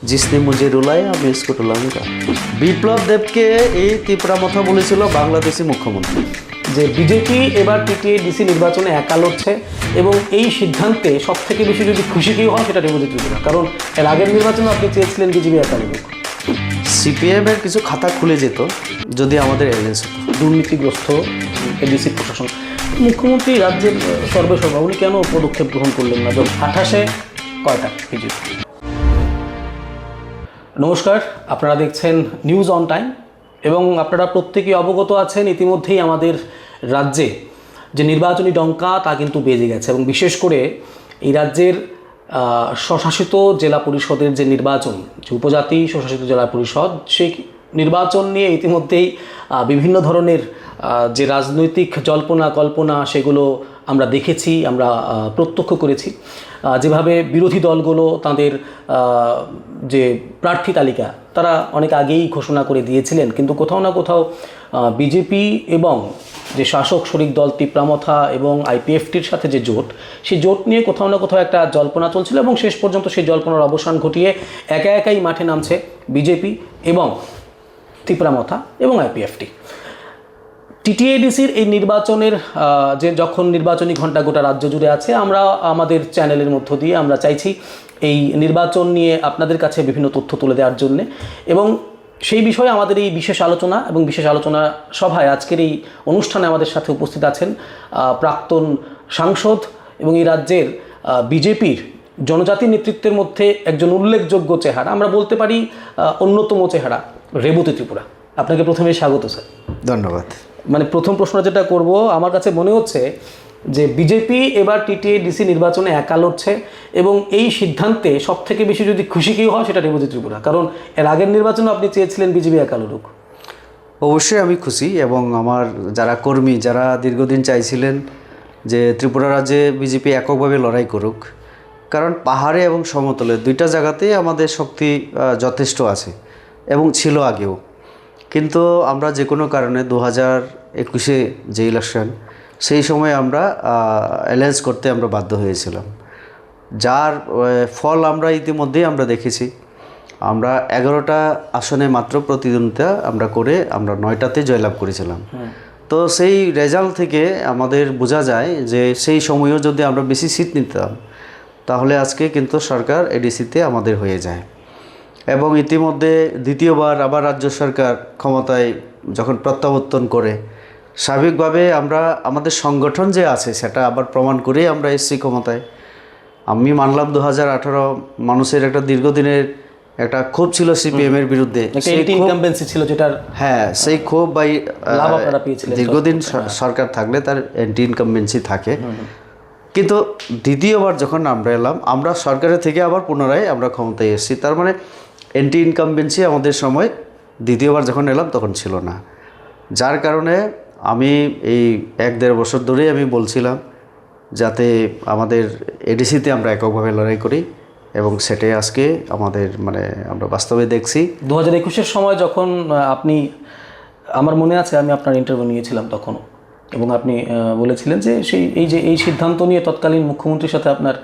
जिसने मुझे रुलाया मैं इसको रुलाऊंगा। বিপ্লব দেবকে এই তীব্রামথা বলেছিল বাংলাদেশি মুখ্যমন্ত্রী যে বিজেপি এবার টিটিএডিসি নির্বাচনে একা লড়ছে এবং এই সিদ্ধান্তে সবথেকে বেশি যদি খুশি কেউ হয় সেটা দেবজিৎ ত্রিপুরা, কারণ এর আগের নির্বাচনে আপনি চেয়েছিলেন বিজেপি একা লড়ুক। সিপিএমের কিছু খাতা খুলে যেত যদি আমাদের এলায়েন্স হতো। দুর্নীতিগ্রস্ত এডিসি প্রশাসন, মুখ্যমন্ত্রী রাজ্যের সর্বেসর্বা, উনি কেন পদক্ষেপ গ্রহণ করলেন না? যখন 28-এ কয়টা বিজেপি। নমস্কার, আপনারা দেখছেন নিউজ অন টাইম এবং আপনারা প্রত্যেকেই অবগত আছেন ইতিমধ্যেই আমাদের রাজ্যে যে নির্বাচনী ডঙ্কা তা কিন্তু বেজে গেছে এবং বিশেষ করে এই রাজ্যের স্বশাসিত জেলা পরিষদের যে নির্বাচন, যে উপজাতি স্বশাসিত জেলা পরিষদ, সেই নির্বাচন নিয়ে ইতিমধ্যেই বিভিন্ন ধরনের যে রাজনৈতিক জল্পনা কল্পনা সেগুলো আমরা দেখেছি, আমরা প্রত্যক্ষ করেছি। যেভাবে বিরোধী দলগুলো তাদের যে প্রার্থী তালিকা তারা অনেক আগেই ঘোষণা করে দিয়েছিলেন, কিন্তু কোথাও না কোথাও বিজেপি এবং যে শাসক শরিক দল তীব্রামথা এবং আইপিএফটির সাথে যে জোট, সেই জোট নিয়ে কোথাও না কোথাও একটা জল্পনা চলছিল এবং শেষ পর্যন্ত সেই জল্পনার অবসান ঘটিয়ে একা একাই মাঠে নামছে বিজেপি এবং তীব্রামথা এবং আইপিএফটি। টিটিএডিসির এই নির্বাচনের যে যখন নির্বাচনী ঘণ্টা গোটা রাজ্য জুড়ে আছে, আমরা আমাদের চ্যানেলের মধ্য দিয়ে আমরা চাইছি এই নির্বাচন নিয়ে আপনাদের কাছে বিভিন্ন তথ্য তুলে দেওয়ার জন্যে, এবং সেই বিষয়ে আমাদের এই বিশেষ আলোচনা এবং বিশেষ আলোচনা সভায় আজকের এই অনুষ্ঠানে আমাদের সাথে উপস্থিত আছেন প্রাক্তন সাংসদ এবং এই রাজ্যের বিজেপির জনজাতি নেতৃত্বের মধ্যে একজন উল্লেখযোগ্য চেহারা, আমরা বলতে পারি অন্যতম চেহারা, রেবতী ত্রিপুরা। আপনাকে প্রথমে স্বাগত স্যার। ধন্যবাদ। মানে প্রথম প্রশ্ন যেটা করব, আমার কাছে মনে হচ্ছে যে বিজেপি এবার টিটিএডিসি নির্বাচনে একা লড়ছে এবং এই সিদ্ধান্তে সবথেকে বেশি যদি খুশি কেউ হয় সেটা দেবজিৎ ত্রিপুরা, কারণ এর আগের নির্বাচনে আপনি চেয়েছিলেন বিজেপি একা লড়ুক। অবশ্যই আমি খুশি, এবং আমার যারা কর্মী যারা দীর্ঘদিন চাইছিলেন যে ত্রিপুরা রাজ্যে বিজেপি এককভাবে লড়াই করুক, কারণ পাহাড়ে এবং সমতলে দুইটা জায়গাতেই আমাদের শক্তি যথেষ্ট আছে এবং ছিল আগেও, কিন্তু আমরা যে কোনো কারণে 2021-এ যে ইলেকশন, সেই সময় আমরা অ্যালায়েন্স করতে আমরা বাধ্য হয়েছিলাম, যার ফল আমরা ইতিমধ্যেই আমরা দেখেছি। আমরা 11টা আসনে মাত্র প্রতিদ্বন্দ্বিতা আমরা করে আমরা 9টাতে জয়লাভ করেছিলাম। তো সেই রেজাল্ট থেকে আমাদের বোঝা যায় যে সেই সময়ও যদি আমরা বেশি সিট নিতাম তাহলে আজকে কিন্তু সরকার এডিসিতে আমাদের হয়ে যায়। এবং ইতিমধ্যে দ্বিতীয়বার আবার রাজ্য সরকার ক্ষমতায় যখন প্রত্যাবর্তন করে, স্বাভাবিকভাবে আমরা আমাদের সংগঠন যে আছে সেটা আবার প্রমাণ করেই আমরা এসছি ক্ষমতায়। আমি মানলাম 2018 মানুষের একটা দীর্ঘদিনের একটা ক্ষোভ ছিল সিপিএমের বিরুদ্ধে, ছিল যেটার হ্যাঁ সেই ক্ষোভ বা দীর্ঘদিন সরকার থাকলে তার অ্যান্টি ইনকামবেন্সি থাকে। কিন্তু দ্বিতীয়বার যখন আমরা এলাম, আমরা সরকারের থেকে আবার পুনরায় আমরা ক্ষমতায় এসেছি, তার মানে অ্যান্টি ইনকামবেন্সি আমাদের সময় দ্বিতীয়বার যখন এলাম তখন ছিল না। যার কারণে আমি এই 1-1.5 বছর ধরেই আমি বলছিলাম যাতে আমাদের এডিসিতে আমরা এককভাবে লড়াই করি, এবং সেটাই আজকে আমাদের মানে আমরা বাস্তবে দেখছি। 2021-এর সময় যখন আপনি, আমার মনে আছে আমি আপনার ইন্টারভিউ নিয়েছিলাম তখনও, এবং আপনি বলেছিলেন যে এই সিদ্ধান্ত নিয়ে তৎকালীন মুখ্যমন্ত্রীর সাথে আপনার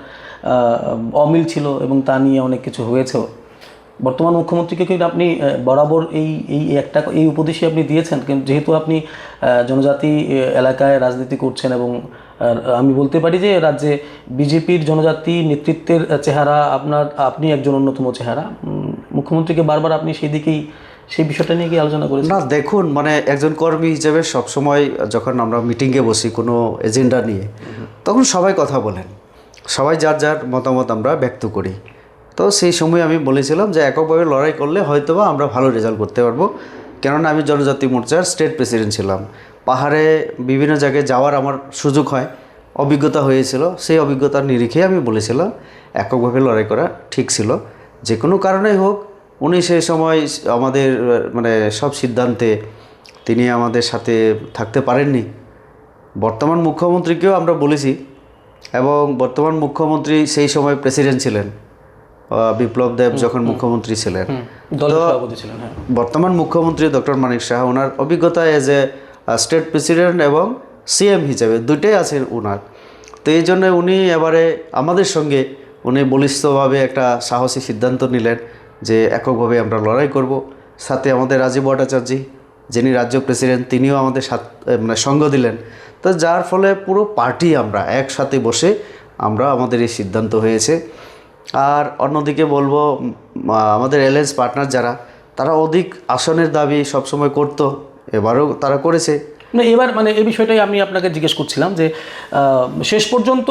অমিল ছিল এবং তা নিয়ে অনেক কিছু হয়েছেও। বর্তমান মুখ্যমন্ত্রীকে কিন্তু আপনি বরাবর এই উপদেশই আপনি দিয়েছেন, যেহেতু আপনি জনজাতি এলাকায় রাজনীতি করছেন এবং আমি বলতে পারি যে রাজ্যে বিজেপির জনজাতি নেতৃত্বের চেহারা আপনি একজন অন্যতম চেহারা। মুখ্যমন্ত্রীকে বারবার আপনি সেই বিষয়টা নিয়ে কি আলোচনা করেছেন? না, দেখুন, মানে একজন কর্মী হিসেবে সবসময় যখন আমরা মিটিংয়ে বসি কোনো এজেন্ডা নিয়ে, তখন সবাই কথা বলেন, সবাই যার যার মতামত আমরা ব্যক্ত করি। তো সেই সময় আমি বলেছিলাম যে এককভাবে লড়াই করলে হয়তোবা আমরা ভালো রেজাল্ট করতে পারবো, কেননা আমি জনজাতি মোর্চার স্টেট প্রেসিডেন্ট ছিলাম। পাহাড়ে বিভিন্ন জায়গায় যাওয়ার আমার সুযোগ হয়, অভিজ্ঞতা হয়েছিল, সেই অভিজ্ঞতার নিরিখে আমি বলেছিলাম এককভাবে লড়াই করা ঠিক ছিল। যে কোনো কারণেই হোক, উনি সেই সময় আমাদের মানে সব সিদ্ধান্তে তিনি আমাদের সাথে থাকতে পারেননি। বর্তমান মুখ্যমন্ত্রীকেও আমরা বলেছি, এবং বর্তমান মুখ্যমন্ত্রী সেই সময় প্রেসিডেন্ট ছিলেন, বিপ্লব দেব যখন মুখ্যমন্ত্রী ছিলেন, বর্তমান মুখ্যমন্ত্রী ডক্টর মানিক সাহা, ওনার অভিজ্ঞতা এজ এ স্টেট প্রেসিডেন্ট এবং সিএম হিসেবে দুইটাই আছে ওনার। তো এই জন্য উনি এবারে আমাদের সঙ্গে উনি বলিষ্ঠভাবে একটা সাহসী সিদ্ধান্ত নিলেন যে এককভাবে আমরা লড়াই করব। সাথে আমাদের রাজীব ভট্টাচার্য, যিনি রাজ্য প্রেসিডেন্ট, তিনিও আমাদের মানে সঙ্গ দিলেন। তো যার ফলে পুরো পার্টি আমরা একসাথে বসে আমরা আমাদের এই সিদ্ধান্ত হয়েছে। আর অন্যদিকে বলবো আমাদের অ্যালায়েন্স পার্টনার যারা, তারা অধিক আসনের দাবি সবসময় করতো, এবারও তারা করেছে। না, এবার মানে এই বিষয়টাই আমি আপনাকে জিজ্ঞেস করছিলাম যে শেষ পর্যন্ত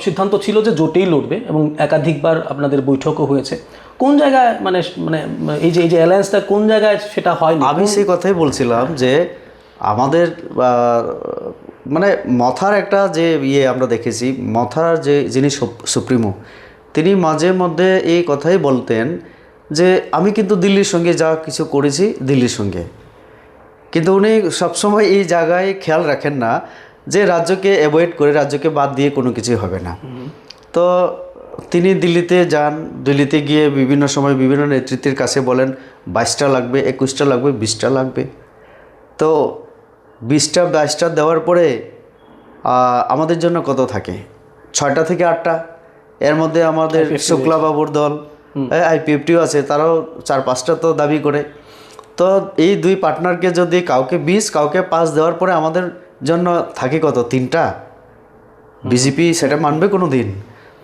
সিদ্ধান্ত ছিল যে জোটেই লড়বে এবং একাধিকবার আপনাদের বৈঠকও হয়েছে। কোন জায়গায় মানে মানে এই যে অ্যালায়েন্সটা কোন জায়গায় সেটা হয়নি? আমি সেই কথাই বলছিলাম যে আমাদের মানে মথার একটা যে আমরা দেখেছি, মথার যিনি সুপ্রিমো, তিনি মাঝে মধ্যে এই কথাই বলতেন যে আমি কিন্তু দিল্লির সঙ্গে যা কিছু করেছি দিল্লির সঙ্গে, কিন্তু উনি সবসময় এই জায়গায় খেয়াল রাখেন না যে রাজ্যকে অ্যাভয়েড করে, রাজ্যকে বাদ দিয়ে কোনো কিছুই হবে না। তো তিনি দিল্লিতে যান, দিল্লিতে গিয়ে বিভিন্ন সময় বিভিন্ন নেতৃত্বের কাছে বলেন 22টা লাগবে, 21টা লাগবে, 20টা লাগবে। তো 20টা 22টা দেওয়ার পরে আমাদের জন্য কত থাকে? 6টা থেকে 8টা। এর মধ্যে আমাদের শুক্লাবাবুর দল, আইপিএফটিও আছে, তারাও 4-5টা তো দাবি করে। তো এই দুই পার্টনারকে যদি কাউকে 20 কাউকে 5 দেওয়ার পরে আমাদের জন্য থাকে কত? 3টা। বিজেপি সেটা মানবে কোনো দিন?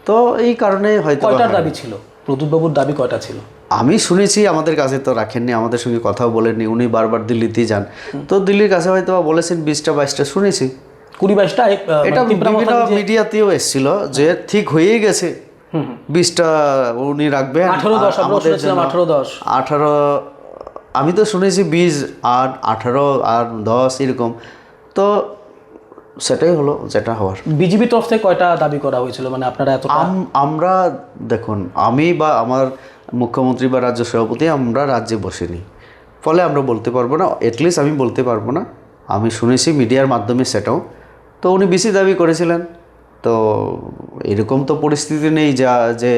তো এই কারণে হয়তো। কয়টার দাবি ছিল? প্রদ্যুৎবাবুর দাবি কয়টা ছিল? আমি শুনেছি, আমাদের কাছে তো রাখেননি, আমাদের সঙ্গে কথাও বলেননি, উনি বারবার দিল্লিতেই যান। তো দিল্লির কাছে হয়তো বলেছেন 20টা 22টা শুনেছি, 20-22টা। এটা বিভিন্ন মিডিয়াতেও এসেছিল যে ঠিক হয়েই গেছে 20টা উনি রাখবেন। 18-10 আমরা শুনেছিলাম, 18-10। 18 আমি তো শুনেছি 20 আর 18 আর 10 এরকম। তো সেটাই হলো যেটা হওয়ার। বিজেপি তরফ থেকে কয়টা দাবি করা হয়েছিল? মানে আপনারা এত আমরা দেখুন, আমি বা আমার মুখ্যমন্ত্রী বা রাজ্য সভাপতি আমরা রাজ্যে বসিনি, ফলে আমরা বলতে পারবো না, অ্যাটলিস্ট আমি বলতে পারবো না। আমি শুনেছি মিডিয়ার মাধ্যমে সেটাও। তো উনি বেশি দাবি করেছিলেন। তো এরকম তো পরিস্থিতি নেই যে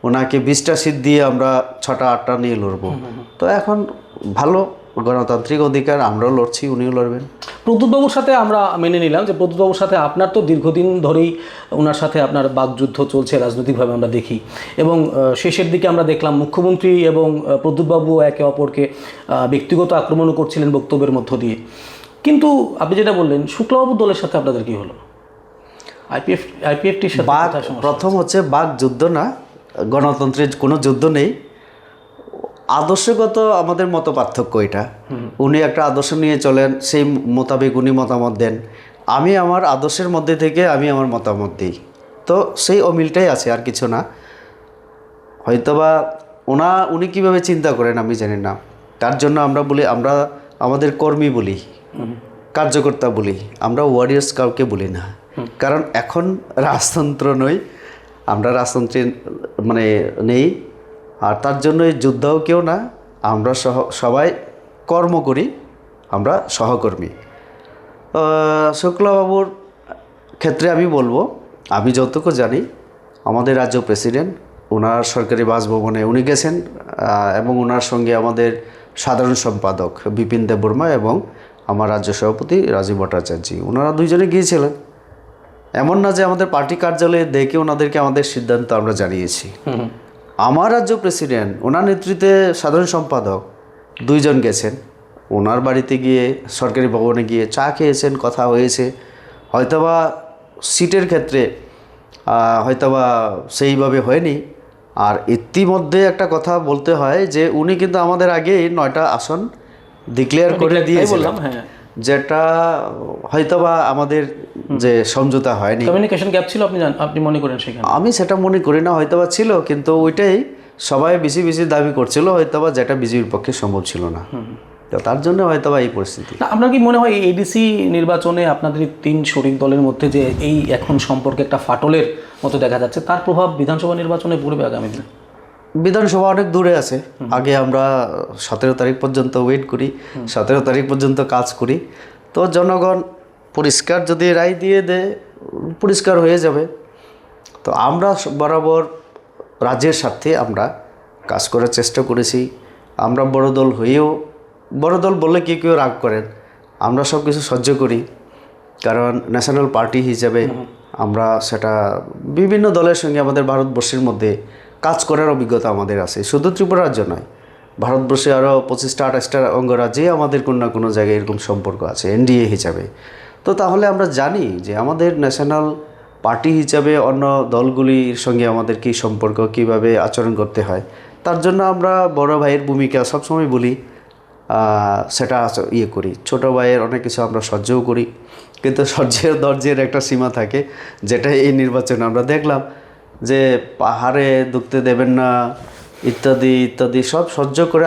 ওনাকে 20টা সিট দিয়ে আমরা 6টা 8টা নিয়ে লড়বো। তো এখন ভালো গণতান্ত্রিক অধিকার, আমরাও লড়ছি, উনিও লড়বেন। প্রদ্যুৎবাবুর সাথে আমরা মেনে নিলাম যে প্রদ্যুৎবাবুর সাথে আপনার তো দীর্ঘদিন ধরেই ওনার সাথে আপনার বাকযুদ্ধ চলছে রাজনৈতিকভাবে আমরা দেখি, এবং শেষের দিকে আমরা দেখলাম মুখ্যমন্ত্রী এবং প্রদ্যুৎবাবু একে অপরকে ব্যক্তিগত আক্রমণও করছিলেন বক্তব্যের মধ্য দিয়ে। কিন্তু আপনি যেটা বললেন, শুক্লাবাবুর দলের সাথে আপনাদের কি হলো? আইপিএফটির সাথে প্রথম হচ্ছে বাকযুদ্ধ না, গণতন্ত্রের কোনো যুদ্ধ নেই, আদর্শগত আমাদের মত পার্থক্য এটা। উনি একটা আদর্শ নিয়ে চলেন, সেই মোতাবেক উনি মতামত দেন, আমি আমার আদর্শের মধ্যে থেকে আমি আমার মতামত দিই। তো সেই অমিলটাই আছে, আর কিছু না। হয়তোবা উনি কীভাবে চিন্তা করেন আমি জানি না, তার জন্য আমরা বলি, আমরা আমাদের কর্মী বলি, কার্যকর্তা বলি, আমরা ওয়ারিয়ার্স কাউকে বলি না। কারণ এখন রাজতন্ত্র নই, আমরা রাজতন্ত্রে মানে নেই, আর তার জন্য এই যোদ্ধাও কেউ না, আমরা সবাই কর্ম করি, আমরা সহকর্মী। শুক্লাবাবুর ক্ষেত্রে আমি বলবো, আমি যতটুকু জানি আমাদের রাজ্য প্রেসিডেন্ট ওনার সরকারি বাসভবনে উনি গেছেন, এবং ওনার সঙ্গে আমাদের সাধারণ সম্পাদক বিপিন দেববর্মা এবং আমার রাজ্য সভাপতি রাজীব ভট্টাচার্য, ওনারা দুইজনে গিয়েছিলেন। এমন না যে আমাদের পার্টি কার্যালয়ে দেখে ওনাদেরকে আমাদের সিদ্ধান্ত আমরা জানিয়েছি। আমার রাজ্য প্রেসিডেন্ট, ওনার নেতৃত্বে সাধারণ সম্পাদক দুইজন গেছেন, ওনার বাড়িতে গিয়ে সরকারি ভবনে গিয়ে চা খেয়েছেন, কথা হয়েছে। হয়তোবা সিটের ক্ষেত্রে হয়তোবা সেইভাবে হয়নি। আর ইতিমধ্যে একটা কথা বলতে হয় যে উনি কিন্তু আমাদের আগেই 9টা আসন ডিক্লেয়ার করে দিয়েছিলেন, যেটা হয়তোবা আমাদের যে সমঝোতা হয়নি, কমিউনিকেশন গ্যাপ ছিল, আপনি মনে করেন সেখানে? আমি সেটা মনে করি না, হয়তোবা ছিল, কিন্তু ওইটাই সবাই বেশি বেশি দাবি করছিল, হয়তোবা যেটা বিজেপির পক্ষে সম্ভব ছিল না। তো তার জন্য হয়তোবা এই পরিস্থিতি। আপনার কি মনে হয় এডিসি নির্বাচনে আপনাদের 3 শরিক দলের মধ্যে যে এই এখন সম্পর্কে একটা ফাটলের মতো দেখা যাচ্ছে, তার প্রভাব বিধানসভা নির্বাচনে পড়বে আগামী দিনে? বিধানসভা অনেক দূরে আছে, আগে আমরা 17 তারিখ পর্যন্ত ওয়েট করি, 17 তারিখ পর্যন্ত কাজ করি। তো জনগণ পরিষ্কার যদি রায় দিয়ে দেয়, পরিষ্কার হয়ে যাবে। তো আমরা বরাবর রাজ্যের স্বার্থে আমরা কাজ করার চেষ্টা করেছি। আমরা বড় দল হয়েও, বড় দল বললে কেউ রাগ করেন, আমরা সব কিছু সহ্য করি, কারণ ন্যাশনাল পার্টি হিসেবে আমরা সেটা বিভিন্ন দলের সঙ্গে আমাদের ভারতবর্ষের মধ্যে কাজ করার অভিজ্ঞতা আমাদের আছে, শুধু ত্রিপুরা রাজ্য নয়, ভারতবর্ষে আরও 25টা 28টা অঙ্গরাজ্যে আমাদের কোনো না কোনো জায়গায় এরকম সম্পর্ক আছে এনডিএ হিসাবে। তো তাহলে আমরা জানি যে আমাদের ন্যাশনাল পার্টি হিসাবে অন্য দলগুলির সঙ্গে আমাদের কী সম্পর্ক, কীভাবে আচরণ করতে হয়। তার জন্য আমরা বড় ভাইয়ের ভূমিকা সবসময় বলি, সেটা করি। ছোটো ভাইয়ের অনেক কিছু আমরা সহ্যও করি, কিন্তু সহ্যের ধৈর্যের একটা সীমা থাকে, যেটা এই নির্বাচনে আমরা দেখলাম যে পাহাড়ে ঢুকতে দেবেন না ইত্যাদি ইত্যাদি সব সহ্য করে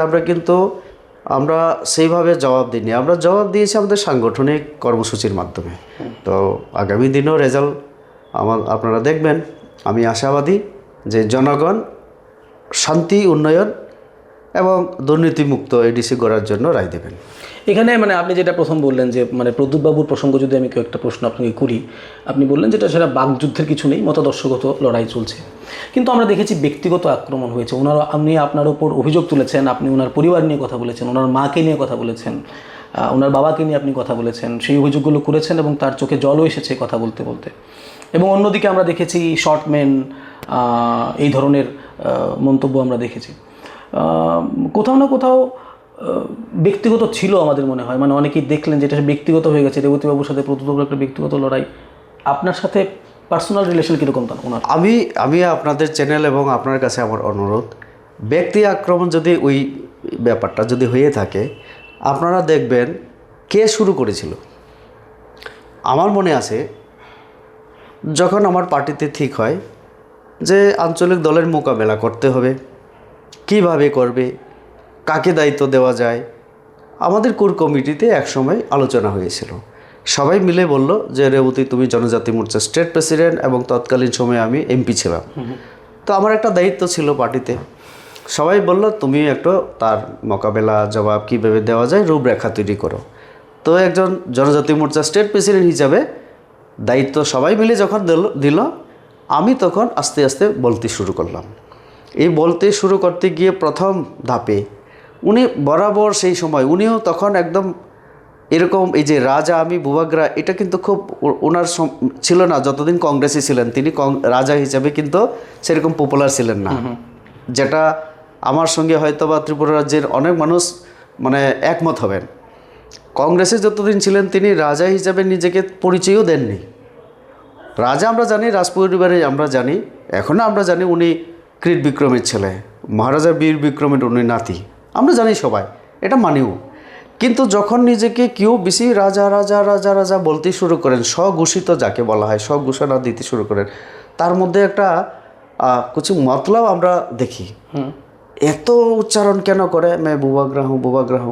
আমরা সেইভাবে জবাব দিইনি। আমরা জবাব দিয়েছি আমাদের সাংগঠনিক কর্মসূচির মাধ্যমে। তো আগামী দিনেও রেজাল্ট আপনারা দেখবেন। আমি আশাবাদী যে জনগণ শান্তি, উন্নয়ন এবং দুর্নীতিমুক্ত এডিসি গড়ার জন্য রায় দেবেন। এখানে মানে আপনি যেটা প্রথম বললেন যে মানে প্রদ্যুৎবাবুর প্রসঙ্গ যদি আমি একটা প্রশ্ন আপনাকে করি, আপনি বললেন যেটা সেটা বাকযুদ্ধের কিছু নেই, মতাদর্শগত লড়াই চলছে, কিন্তু আমরা দেখেছি ব্যক্তিগত আক্রমণ হয়েছে। আপনি আপনার ওপর অভিযোগ তুলেছেন, আপনি ওনার পরিবার নিয়ে কথা বলেছেন, ওনার মাকে নিয়ে কথা বলেছেন, ওনার বাবাকে নিয়ে আপনি কথা বলেছেন, সেই অভিযোগগুলো করেছেন এবং তার চোখে জলও এসেছে কথা বলতে বলতে। এবং অন্যদিকে আমরা দেখেছি শর্টম্যান, এই ধরনের মন্তব্য আমরা দেখেছি। কোথাও না কোথাও ব্যক্তিগত ছিল আমাদের মনে হয়, মানে অনেকেই দেখলেন যেটা ব্যক্তিগত হয়ে গেছে। রেবতীবাবুর সাথে প্রদ্যুৎবাবুর একটা ব্যক্তিগত লড়াই, আপনার সাথে পার্সোনাল রিলেশন কীরকম তার ওনার? আমি আপনাদের চ্যানেল এবং আপনার কাছে আমার অনুরোধ, ব্যক্তি আক্রমণ যদি ওই ব্যাপারটা যদি হয়ে থাকে, আপনারা দেখবেন কে শুরু করেছিল। আমার মনে আছে যখন আমার পার্টিতে ঠিক হয় যে আঞ্চলিক দলের মোকাবেলা করতে হবে, কিভাবে করবে, কাকে দায়িত্ব দেওয়া যায়, আমাদের কোর কমিটিতে একসময় আলোচনা হয়েছিল। সবাই মিলে বলল যে রেবতী তুমি জনজাতি মোর্চা স্টেট প্রেসিডেন্ট, এবং তৎকালীন সময়ে আমি এমপি ছিলাম। তো আমার একটা দায়িত্ব ছিল পার্টিতে। সবাই বলল তুমি একটু তার মোকাবেলা জবাব কীভাবে দেওয়া যায় রূপরেখা তৈরি করো। তো একজন জনজাতি মোর্চা স্টেট প্রেসিডেন্ট হিসাবে দায়িত্ব সবাই মিলে যখন দিল, আমি তখন আস্তে আস্তে বলতে শুরু করলাম। এই বলতে শুরু করতে গিয়ে প্রথম ধাপে উনি বরাবর সেই সময় উনিও তখন একদম এরকম, এই যে রাজা আমি বুবাগ্রা, এটা কিন্তু খুব ওনার ছিল না। যতদিন কংগ্রেসে ছিলেন তিনি রাজা হিসাবে কিন্তু সেরকম পপুলার ছিলেন না, যেটা আমার সঙ্গে হয়তো বা ত্রিপুরা রাজ্যের অনেক মানুষ মানে একমত হবেন। কংগ্রেসে যতদিন ছিলেন তিনি রাজা হিসাবে নিজেকে পরিচয়ও দেননি। রাজা আমরা জানি, রাজপরিবারে আমরা জানি, এখনও আমরা জানি উনি কৃত বিক্রমের ছেলে, মহারাজা বীর বিক্রমের উনি নাতি, আমরা জানি সবাই, এটা মানিও। কিন্তু যখন নিজেকে কেউ বেশি রাজা রাজা রাজা রাজা বলতে শুরু করেন, স্বঘোষিত যাকে বলা হয়, স্বঘোষণা দিতে শুরু করেন, তার মধ্যে একটা কিছু মতলব আমরা দেখি। এত উচ্চারণ কেন করে মে বুবাগ্রাহ বুবাগ্রাহ?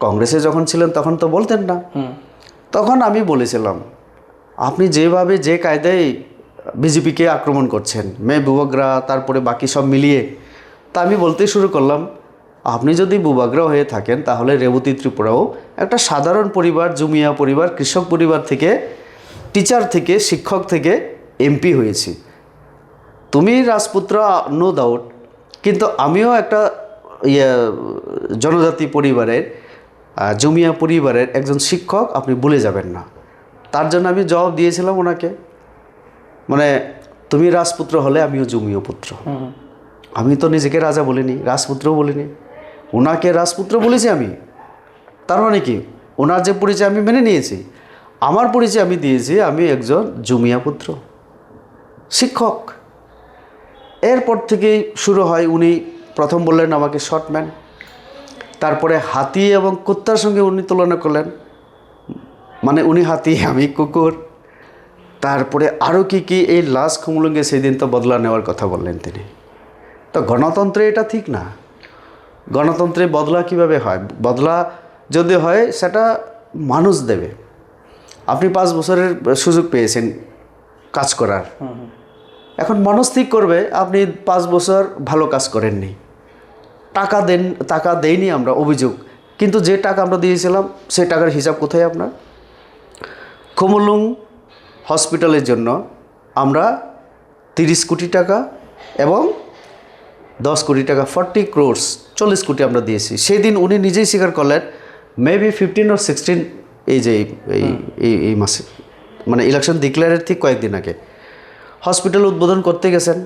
কংগ্রেসে যখন ছিলেন তখন তো বলতেন না। তখন আমি বলেছিলাম আপনি যেভাবে যে কায়দায় বিজেপিকে আক্রমণ করছেন, মে বুবাগ্রা তারপরে বাকি সব মিলিয়ে, তা আমি বলতে শুরু করলাম আপনি যদি বুবাগ্রা হয়ে থাকেন তাহলে রেবতী ত্রিপুরাও একটা সাধারণ পরিবার, জুমিয়া পরিবার, কৃষক পরিবার থেকে, টিচার থেকে, শিক্ষক থেকে এমপি হয়েছি। তুমি রাজপুত্র নো ডাউট, কিন্তু আমিও একটা জনজাতি পরিবারের, জুমিয়া পরিবারের একজন শিক্ষক, আপনি ভুলে যাবেন না। তার জন্য আমি জবাব দিয়েছিলাম ওনাকে, মানে তুমি রাজপুত্র হলে আমিও জুমিয় পুত্র। আমি তো নিজেকে রাজা বলিনি, রাজপুত্রও বলিনি, ওনাকে রাজপুত্র বলেছি আমি। তার মানে কি, ওনার যে পরিচয় আমি মেনে নিয়েছি, আমার পরিচয় আমি দিয়েছি আমি একজন জুমিয়া পুত্র, শিক্ষক। এরপর থেকেই শুরু হয়, উনি প্রথম বললেন আমাকে শর্টম্যান, তারপরে হাতি এবং কুত্তার সঙ্গে উনি তুলনা করলেন, মানে উনি হাতি আমি কুকুর। তারপরে আরও কি এই লাশ খুমলুঙ্গে সেদিন তো বদলা নেওয়ার কথা বললেন তিনি। তো গণতন্ত্রে এটা ঠিক না। গণতন্ত্রে বদলা কিভাবে হয়? বদলা যদি হয় সেটা মানুষ দেবে। আপনি 5 বছরের সুযোগ পেয়েছেন কাজ করার, এখন মানুষ ঠিক করবে আপনি 5 বছর ভালো কাজ করেননি, টাকা দেয়নি আমরা, অভিযোগ। কিন্তু যে টাকা আমরা দিয়েছিলাম সেই টাকার হিসাব কোথায় আপনার? খুমুলুং হসপিটালের জন্য আমরা 30 কোটি টাকা এবং 10 কোটি টাকা, 40 crores, 40 কোটি আমরা দিয়েছি। সেদিন উনি নিজেই স্বীকার করলেন, মেবি 15 or 16 এই যে এই মাসে, মানে ইলেকশন ডিক্লেয়ারের ঠিক কয়েকদিন আগে হসপিটাল উদ্বোধন করতে গেছেন।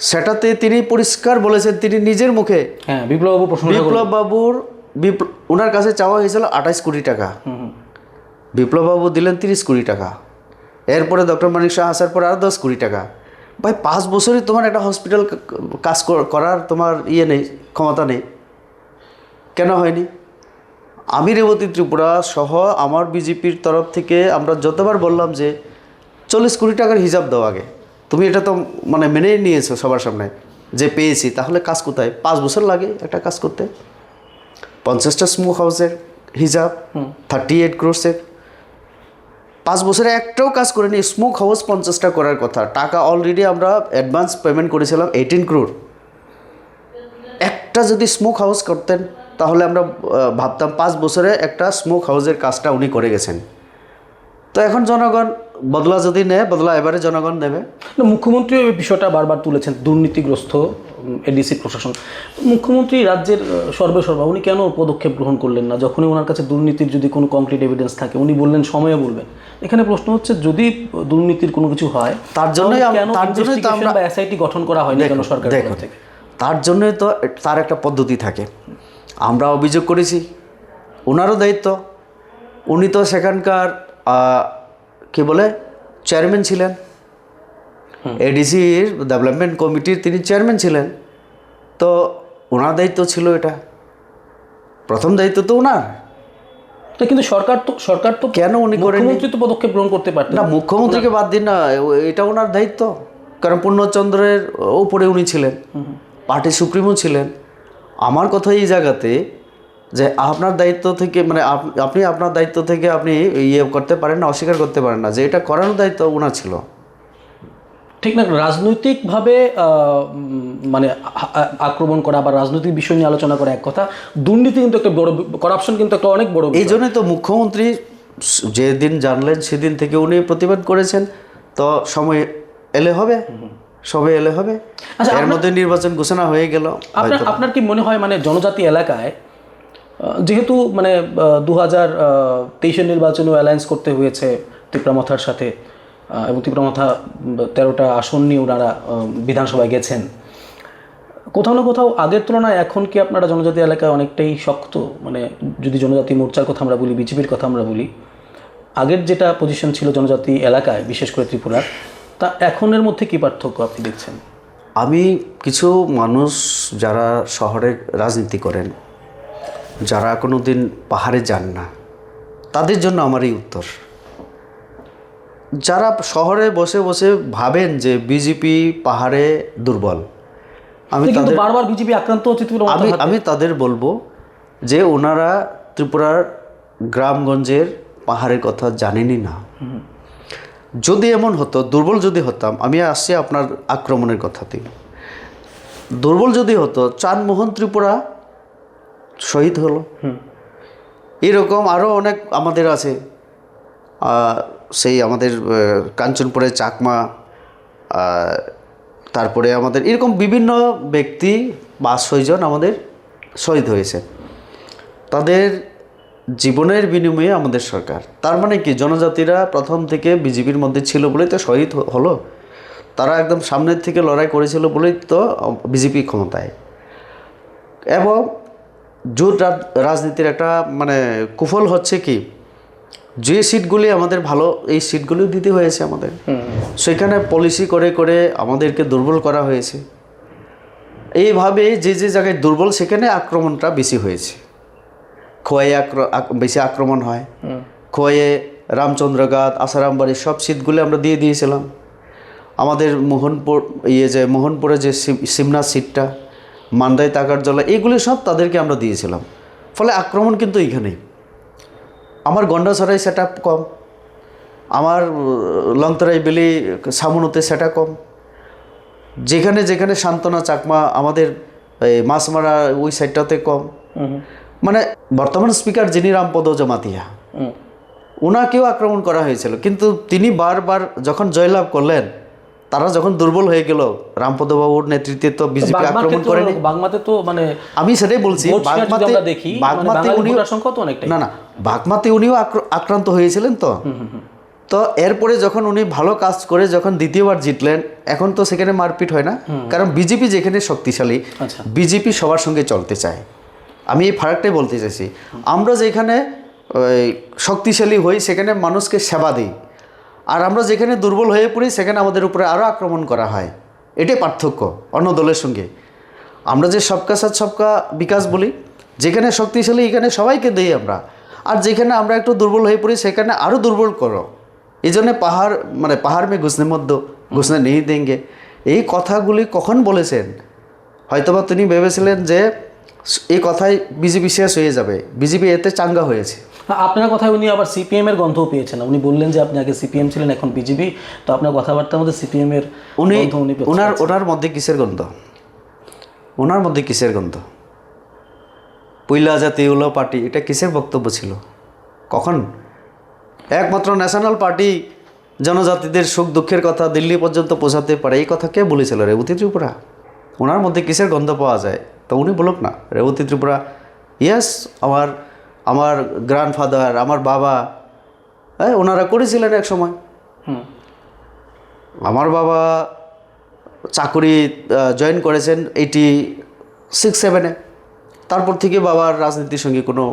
সেটাতে তিনি পরিষ্কার বলেছেন, তিনি নিজের মুখে, হ্যাঁ বিপ্লববাবু প্রশংসা করলেন। বিপ্লববাবুর ওনার কাছে চাওয়া হয়েছিল 28 কোটি টাকা, বিপ্লববাবু দিলেন 30 কোটি টাকা, এরপরে ডক্টর মানিক শাহ আসার পর আরও 10 কোটি টাকা। ভাই 5 বছরই তোমার একটা হসপিটাল কাজ করার তোমার নেই, ক্ষমতা নেই, কেন হয়নি? আমি রেবতী ত্রিপুরা সহ আমার বিজেপির তরফ থেকে আমরা যতবার বললাম যে 40 কোটি টাকার হিসাব দাও আগে, তুমি এটা তো মানে মেনেই নিয়েছো সবার সামনে যে পেয়েছি, তাহলে কাজ কোথায়? 5 বছর লাগে একটা কাজ করতে। 50টা স্মোক হাউসের হিসাব 38 ক্রোর্সের, 5 বছরে একটাও কাজ করেনি। স্মোক হাউস 50টা করার কথা, টাকা অলরেডি আমরা অ্যাডভান্স পেমেন্ট করেছিলাম 18 ক্রোর। একটা যদি স্মোক হাউস করতেন তাহলে আমরা ভাবতাম 5 বছরে একটা স্মোক হাউসের কাজটা উনি করে গেছেন। তো এখন জনগণ বদলা যদি নেয়, বদলা এবারে জনগণ নেবে। মুখ্যমন্ত্রী এই বিষয়টা বারবার তুলেছেন, দুর্নীতিগ্রস্ত এডিসি প্রশাসন। মুখ্যমন্ত্রী রাজ্যের সর্বেসর্বা, উনি কেন পদক্ষেপ গ্রহণ করলেন না? যখনই ওনার কাছে দুর্নীতির যদি কোনো কংক্রিট এভিডেন্স থাকে উনি বললেন সময়ে বলবেন। এখানে প্রশ্ন হচ্ছে যদি দুর্নীতির কোনো কিছু হয় তার জন্যই তো আমরা এসআইটি গঠন করা হয়নি কেন সরকার থেকে? তার জন্যই তো তার একটা পদ্ধতি থাকে। আমরা অভিযোগ করেছি, ওনারও দায়িত্ব, উনি তো সেখানকার কি বলে চেয়ারম্যান ছিলেন, এডিসির ডেভেলপমেন্ট কমিটির তিনি চেয়ারম্যান ছিলেন, তো ওনার দায়িত্ব ছিল, এটা প্রথম দায়িত্ব তো ওনার। কিন্তু সরকার তো কেন উনি করেন? মুখ্যমন্ত্রী তো পদক্ষেপ গ্রহণ করতে পারতেন না, মুখ্যমন্ত্রীকে বাদ দিন না, এটা ওনার দায়িত্ব, কারণ পূর্ণচন্দ্রের উপরে উনি ছিলেন, পার্টি সুপ্রিমো ছিলেন। আমার কথা এই জায়গাতে যে আপনার দায়িত্ব থেকে মানে আপনি আপনার দায়িত্ব থেকে আপনি করতে পারেন না, অস্বীকার করতে পারেন না যে এটা করানোর দায়িত্ব ওনার ছিল। ঠিক না, রাজনৈতিকভাবে মানে আক্রমণ করা বা রাজনৈতিক বিষয় নিয়ে আলোচনা করা এক কথা, দুর্নীতি কিন্তু একটা বড়, করাপশন কিন্তু একটা অনেক বড়। এই জন্যই তো মুখ্যমন্ত্রী যেদিন জানলেন সেদিন থেকে উনি প্রতিবাদ করেছেন। তো সময় এলে হবে, সবে এলে হবে। আচ্ছা, এর মধ্যে নির্বাচন ঘোষণা হয়ে গেল। আপনার কি মনে হয় মানে জনজাতি এলাকায় যেহেতু মানে 2023-এর নির্বাচনেও অ্যালায়েন্স করতে হয়েছে ত্রিপুরামথার সাথে, এবং ত্রিপুরামথা 13টা আসন নিয়ে ওনারা বিধানসভায় গেছেন, কোথাও না কোথাও আগের তুলনায় এখন কি আপনারা জনজাতি এলাকায় অনেকটাই শক্ত? মানে যদি জনজাতি মোর্চার কথা আমরা বলি, বিজেপির কথা আমরা বলি, আগের যেটা পজিশন ছিল জনজাতি এলাকায় বিশেষ করে ত্রিপুরার, তা এখনের মধ্যে কি পার্থক্য আপনি দেখছেন? আমি কিছু মানুষ যারা শহরে রাজনীতি করেন, যারা কোনো দিন পাহাড়ে যান না, তাদের জন্য আমার এই উত্তর। যারা শহরে বসে বসে ভাবেন যে বিজেপি পাহাড়ে দুর্বল, বারবার বিজেপি আক্রান্ত হচ্ছে, আমি তাদের বলবো যে ওনারা ত্রিপুরার গ্রামগঞ্জের পাহাড়ের কথা জানেনই না। যদি এমন হতো, দুর্বল যদি হতাম, আমি আসছি আপনার আক্রমণের কথাতে, দুর্বল যদি হতো, চাঁদমোহন ত্রিপুরা শহীদ হলো, এরকম আরও অনেক আমাদের আছে। সেই আমাদের কাঞ্চনপুরে চাকমা, তারপরে আমাদের এরকম বিভিন্ন ব্যক্তি 5-6 জন আমাদের শহীদ হয়েছে, তাদের জীবনের বিনিময়ে আমাদের সরকার। তার মানে কি, জনজাতিরা প্রথম থেকে বিজেপির মধ্যে ছিল বলেই তো শহীদ হলো, তারা একদম সামনের থেকে লড়াই করেছিল বলেই তো বিজেপি ক্ষমতায়। এবং জোট রাজনীতির একটা মানে কুফল হচ্ছে কি, যে সিটগুলি আমাদের ভালো, এই সিটগুলিও দিতে হয়েছে আমাদের, সেখানে পলিসি করে করে আমাদেরকে দুর্বল করা হয়েছে। এইভাবে যে যে জায়গায় দুর্বল সেখানে আক্রমণটা বেশি হয়েছে। খোয়াই বেশি আক্রমণ হয়, খোয়াইয়ে রামচন্দ্রঘাট, আসারামবাড়ি সব সিটগুলি আমরা দিয়ে দিয়েছিলাম। আমাদের মোহনপুরে যে সিমনা সিটটা, মান্দাই তাকারজলা, এগুলি সব তাদেরকে আমরা দিয়েছিলাম। ফলে আক্রমণ কিন্তু এইখানেই। আমার গন্ডাছড়াই সেট আপ কম, আমার লংতরাই বেলি সামুনতে সেটা কম, যেখানে যেখানে সান্ত্বনা চাকমা আমাদের মাছমারা ওই সাইডটাতে কম। মানে বর্তমান স্পিকার যিনি রামপদ জমাতিয়া, ওনাকেও আক্রমণ করা হয়েছিল, কিন্তু তিনি বারবার যখন জয়লাভ করলেন, তারা যখন দুর্বল হয়ে গেল, রামপদ বাবুর নেতৃত্বে তো বিজেপি আক্রমণ করেনি। বাগমাতে তো মানে আমি সেটাই বলছি, বাগমাতে উনিও আক্রান্ত হয়েছিলেন তো, তো এরপরে যখন উনি ভালো কাজ করে যখন দ্বিতীয়বার জিতলেন, এখন তো সেখানে মারপিট হয় না, কারণ বিজেপি যেখানে শক্তিশালী, আচ্ছা। বিজেপি সবার সঙ্গে চলতে চায়। আমি এই ফারাকটাই বলতে চাইছি। আমরা যেখানে শক্তিশালী হই সেখানে মানুষকে সেবা দিই, আর আমরা যেখানে দুর্বল হয়ে পড়ি সেখানে আমাদের উপরে আরও আক্রমণ করা হয়। এটাই পার্থক্য অন্য দলের সঙ্গে। আমরা যে সবকা সাথ সবকা বিকাশ বলি, যেখানে শক্তিশালী এখানে সবাইকে দিই আমরা, আর যেখানে আমরা একটু দুর্বল হয়ে পড়ি সেখানে আরও দুর্বল করো। এই জন্যে পাহাড় মে ঘুষনে মধ্য ঘুষনে নেই দেঙ্গে, এই কথাগুলি কখন বলেছেন? হয়তোবা তিনি ভেবেছিলেন যে এই কথাই বিজেপি শেষ হয়ে যাবে, বিজেপি এতে চাঙ্গা হয়েছে। আপনার কথায় উনি আবার সিপিএমের গন্ধও পেয়েছেন। উনি বললেন যে আপনি আগে সিপিএম ছিলেন, এখন বিজেপি, তো আপনার কথাবার্তার মধ্যে সিপিএমের গন্ধ উনি পেয়েছেন। ওনার মধ্যে কিসের গন্ধ? ওনার মধ্যে কিসের গন্ধ? পৈলা জাতি উলো পার্টি, এটা কিসের বক্তব্য ছিল? কখন? একমাত্র ন্যাশনাল পার্টি জনজাতিদের সুখ দুঃখের কথা দিল্লি পর্যন্ত পৌঁছাতে পারে, এই কথা কে বলেছিল? রেবতী ত্রিপুরা। ওনার মধ্যে কিসের গন্ধ পাওয়া যায়? তো উনি বলুক না, রেবতী ত্রিপুরা। ইয়েস, আমার গ্র্যান্ডফাদার, আমার বাবা, হ্যাঁ, ওনারা করেছিলেন এক সময়। আমার বাবা চাকুরি জয়েন করেছেন 86-87-এ। তারপর থেকে বাবার রাজনীতির সঙ্গে কোনো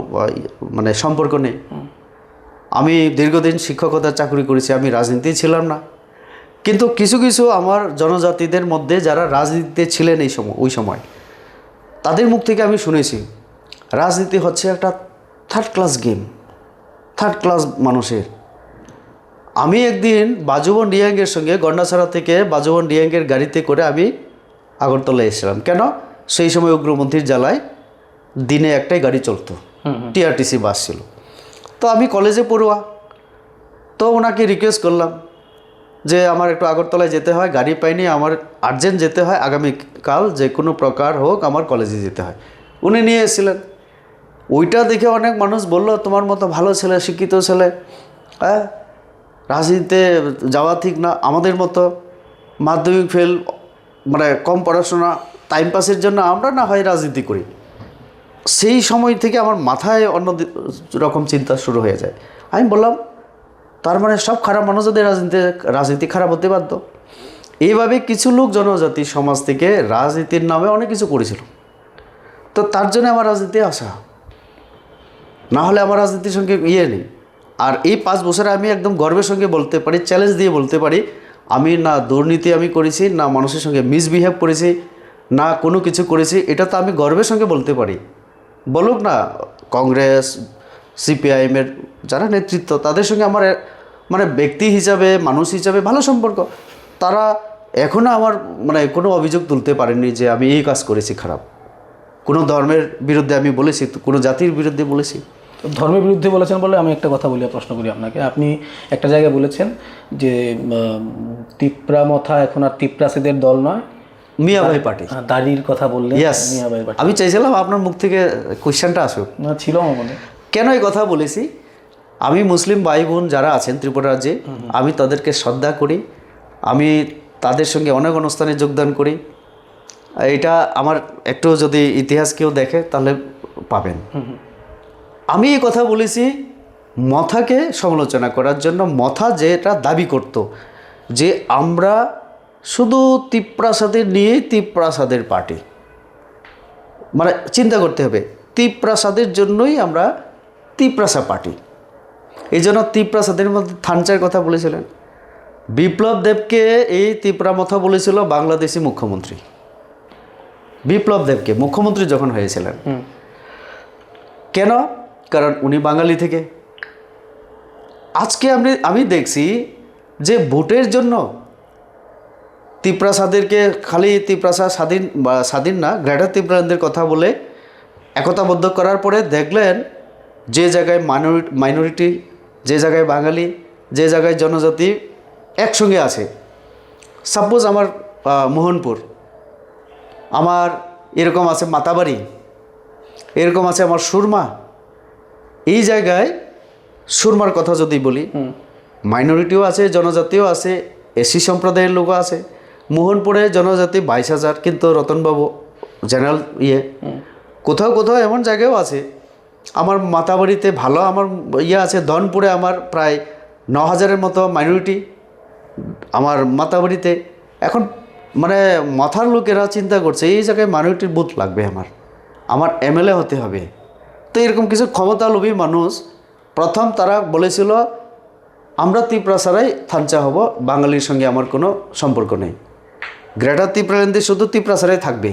মানে সম্পর্ক নেই। আমি দীর্ঘদিন শিক্ষকতার চাকরি করেছি, আমি রাজনীতি ছিলাম না। কিন্তু কিছু কিছু আমার জনজাতিদের মধ্যে যারা রাজনীতিতে ছিলেন ওই সময়, তাদের মুখ থেকে আমি শুনেছি রাজনীতি হচ্ছে একটা third class game, third class মানুষের। আমি একদিন বাজুবন ডিয়াঙ্গের সঙ্গে গন্ডাছড়া থেকে বাজুবন ডিয়াঙ্গের গাড়িতে করে আমি আগরতলায় এসেছিলাম। কেন? সেই সময় উগ্রপন্থীর জ্বালায় দিনে একটাই গাড়ি চলতো, টিআরটিসি বাস ছিল। তো আমি কলেজে পড়ুয়া, তো ওনাকে রিকোয়েস্ট করলাম যে আমার একটু আগরতলায় যেতে হয়, গাড়ি পাইনি, আমার আর্জেন্ট যেতে হয়, আগামীকাল যে কোনো প্রকার হোক আমার কলেজে যেতে হয়। উনি নিয়ে এসেছিলেন। ওইটা দেখে অনেক মানুষ বলল, তোমার মতো ভালো ছেলে, শিক্ষিত ছেলে, হ্যাঁ, রাজনীতিতে যাওয়া ঠিক না। আমাদের মতো মাধ্যমিক ফেল, মানে কম পড়াশোনা, টাইম পাসের জন্য আমরা না হয় রাজনীতি করি। সেই সময় থেকে আমার মাথায় অন্য রকম চিন্তা শুরু হয়ে যায়। আমি বললাম, তার মানে সব খারাপ মানুষদের রাজনীতি খারাপ হতে বাধ্য। এইভাবে কিছু লোক জনজাতি সমাজ থেকে রাজনীতির নামে অনেক কিছু করেছিল। তো তার জন্য আমার রাজনীতি আসা, না হলে আমার রাজনীতির সঙ্গে নেই। আর এই 5 বছরে আমি একদম গর্বের সঙ্গে বলতে পারি, চ্যালেঞ্জ দিয়ে বলতে পারি, আমি না দুর্নীতি আমি করেছি, না মানুষের সঙ্গে মিসবিহেভ করেছি, না কোনো কিছু করেছি। এটা তো আমি গর্বের সঙ্গে বলতে পারি। বলুক না কংগ্রেস, সিপিআইএমের যারা নেতৃত্ব, তাদের সঙ্গে আমার মানে ব্যক্তি হিসাবে, মানুষ হিসাবে ভালো সম্পর্ক। তারা এখনও আমার মানে কোনো অভিযোগ তুলতে পারেননি যে আমি এই কাজ করেছি খারাপ। কোনো ধর্মের বিরুদ্ধে আমি বলেছি, কোনো জাতির বিরুদ্ধে বলেছি। ধর্মের বিরুদ্ধে বলেছেন বলে আমি একটা কথা বলি, প্রশ্ন করি আপনাকে। আপনি একটা জায়গায় বলেছেন যে তিপ্রা মথা এখন আর তিপ্রাসীদের দল নয়, মিয়াভাই পার্টি। দাড়ির কথা বললেন। ইয়েস, মিয়াভাই পার্টি। আমি চাইছিলাম আপনার মুখ থেকে কোয়েশ্চেনটা আসুক। ছিল আমার মনে। কেন এই কথা বলেছি? আমি মুসলিম ভাই বোন যারা আছেন ত্রিপুরা রাজ্যে, আমি তাদেরকে শ্রদ্ধা করি, আমি তাদের সঙ্গে অনেক অনুষ্ঠানে যোগদান করি। এটা আমার একটু যদি ইতিহাস কেউ দেখে তাহলে পাবেন। আমি এই কথা বলেছি মথাকে সমালোচনা করার জন্য। মথা যেটা দাবি করত যে আমরা শুধু তিপ্রাসাদের নিয়েই তিপ্রাসাদের পার্টি, মানে চিন্তা করতে হবে তিপ্রাসাদের জন্যই আমরা তিপ্রাসা পার্টি। এই জন্য তিপ্রাসাদের মধ্যে থানচার কথা বলেছিলেন। বিপ্লব দেবকে এই তিপ্রামথা বলেছিল বাংলাদেশি মুখ্যমন্ত্রী। বিপ্লব দেবকে মুখ্যমন্ত্রী যখন হয়েছিলেন, কেন? কারণ উনি বাঙালি থেকে। আজকে আমি দেখছি যে ভোটের জন্য তিপ্রাসাদেরকে খালি তিপ্রাসা স্বাধীন না, গ্রেটার তিপ্রাদের কথা বলে একতাবদ্ধ করার পরে দেখলেন যে জায়গায় মাইনরিটি, যে জায়গায় বাঙালি, যে জায়গায় জনজাতি একসঙ্গে আছে। সাপোজ আমার মোহনপুর, আমার এরকম আছে মাতাবাড়ি, এরকম আছে আমার সুরমা। এই জায়গায় সুরমার কথা যদি বলি, মাইনরিটিও আছে, জনজাতিও আছে, এসসি সম্প্রদায়ের লোকও আছে। মোহনপুরে জনজাতি 22,000, কিন্তু রতনবাবু জেনারেল কোথাও কোথাও এমন জায়গাও আছে। আমার মাতাবাড়িতে ভালো আমার আছে, ধনপুরে আমার প্রায় 9,000-এর মতো মাইনরিটি আমার মাতাবাড়িতে। এখন মানে মাথার লোকেরা চিন্তা করছে এই জায়গায় মাইনরিটির বুথ লাগবে, আমার এমএলএ হতে হবে। তো এরকম কিছু ক্ষমতালোভী মানুষ প্রথম তারা বলেছিল আমরা ত্রিপুরাসারাই থানচা হব, বাঙালির সঙ্গে আমার কোনো সম্পর্ক নেই, গ্রেটার ত্রিপুরাল্যান্ডে শুধু ত্রিপুরাসারাই থাকবে।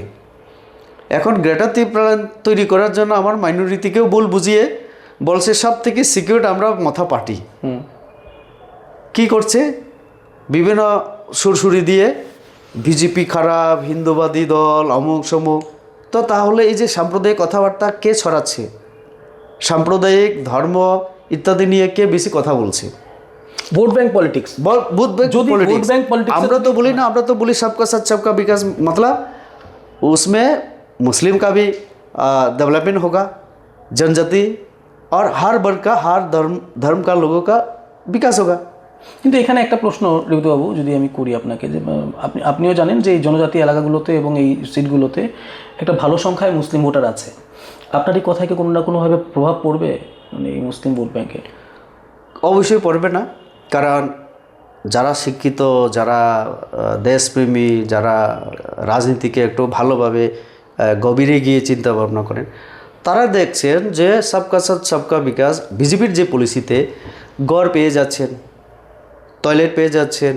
এখন গ্রেটার ত্রিপুরাল্যান্ড তৈরি করার জন্য আমার মাইনরিটিকেও ভুল বুঝিয়ে বলছে সব থেকে সিকিউর আমরা মথা পার্টি। কি করছে বিভিন্ন সুরসুরি দিয়ে বিজেপি খারাপ, হিন্দুবাদী দল, অমুক সমুক। তো তাহলে এই যে সাম্প্রদায়িক কথাবার্তা কে ছড়াচ্ছে, সাম্প্রদায়িক ধর্ম ইত্যাদি নিয়ে কে বেশি কথা বলছে? Vote bank politics. যদি ভোট ব্যাংক পলিটিক্স আমরা তো বলি না, আমরা তো বলি सबका साथ सबका विकास, मतलब उसमें मुस्लिम का भी डेवलपमेंट होगा, जनजाति और हर वर्ग का, हर धर्म का लोगों का विकास होगा। কিন্তু এখানে একটা প্রশ্ন রেবতী যদি আমি করি আপনাকে, যে আপনিও জানেন যে এই জনজাতি এলাকাগুলোতে এবং এই সিটগুলোতে একটা ভালো সংখ্যায় মুসলিম ভোটার আছে। আপনার এই কথায় কি কোনো না কোনোভাবে প্রভাব পড়বে মানে এই মুসলিম ভোট ব্যাংকে? অবশ্যই পড়বে না, কারণ যারা শিক্ষিত, যারা দেশপ্রেমী, যারা রাজনীতিকে একটু ভালোভাবে গভীরে গিয়ে চিন্তা ভাবনা করেন, তারা দেখছেন যে সবকা সাথ সবকা বিকাশ বিজেপির যে পলিসিতে গড় পেয়ে যাচ্ছেন, টয়লেট পেয়ে যাচ্ছেন,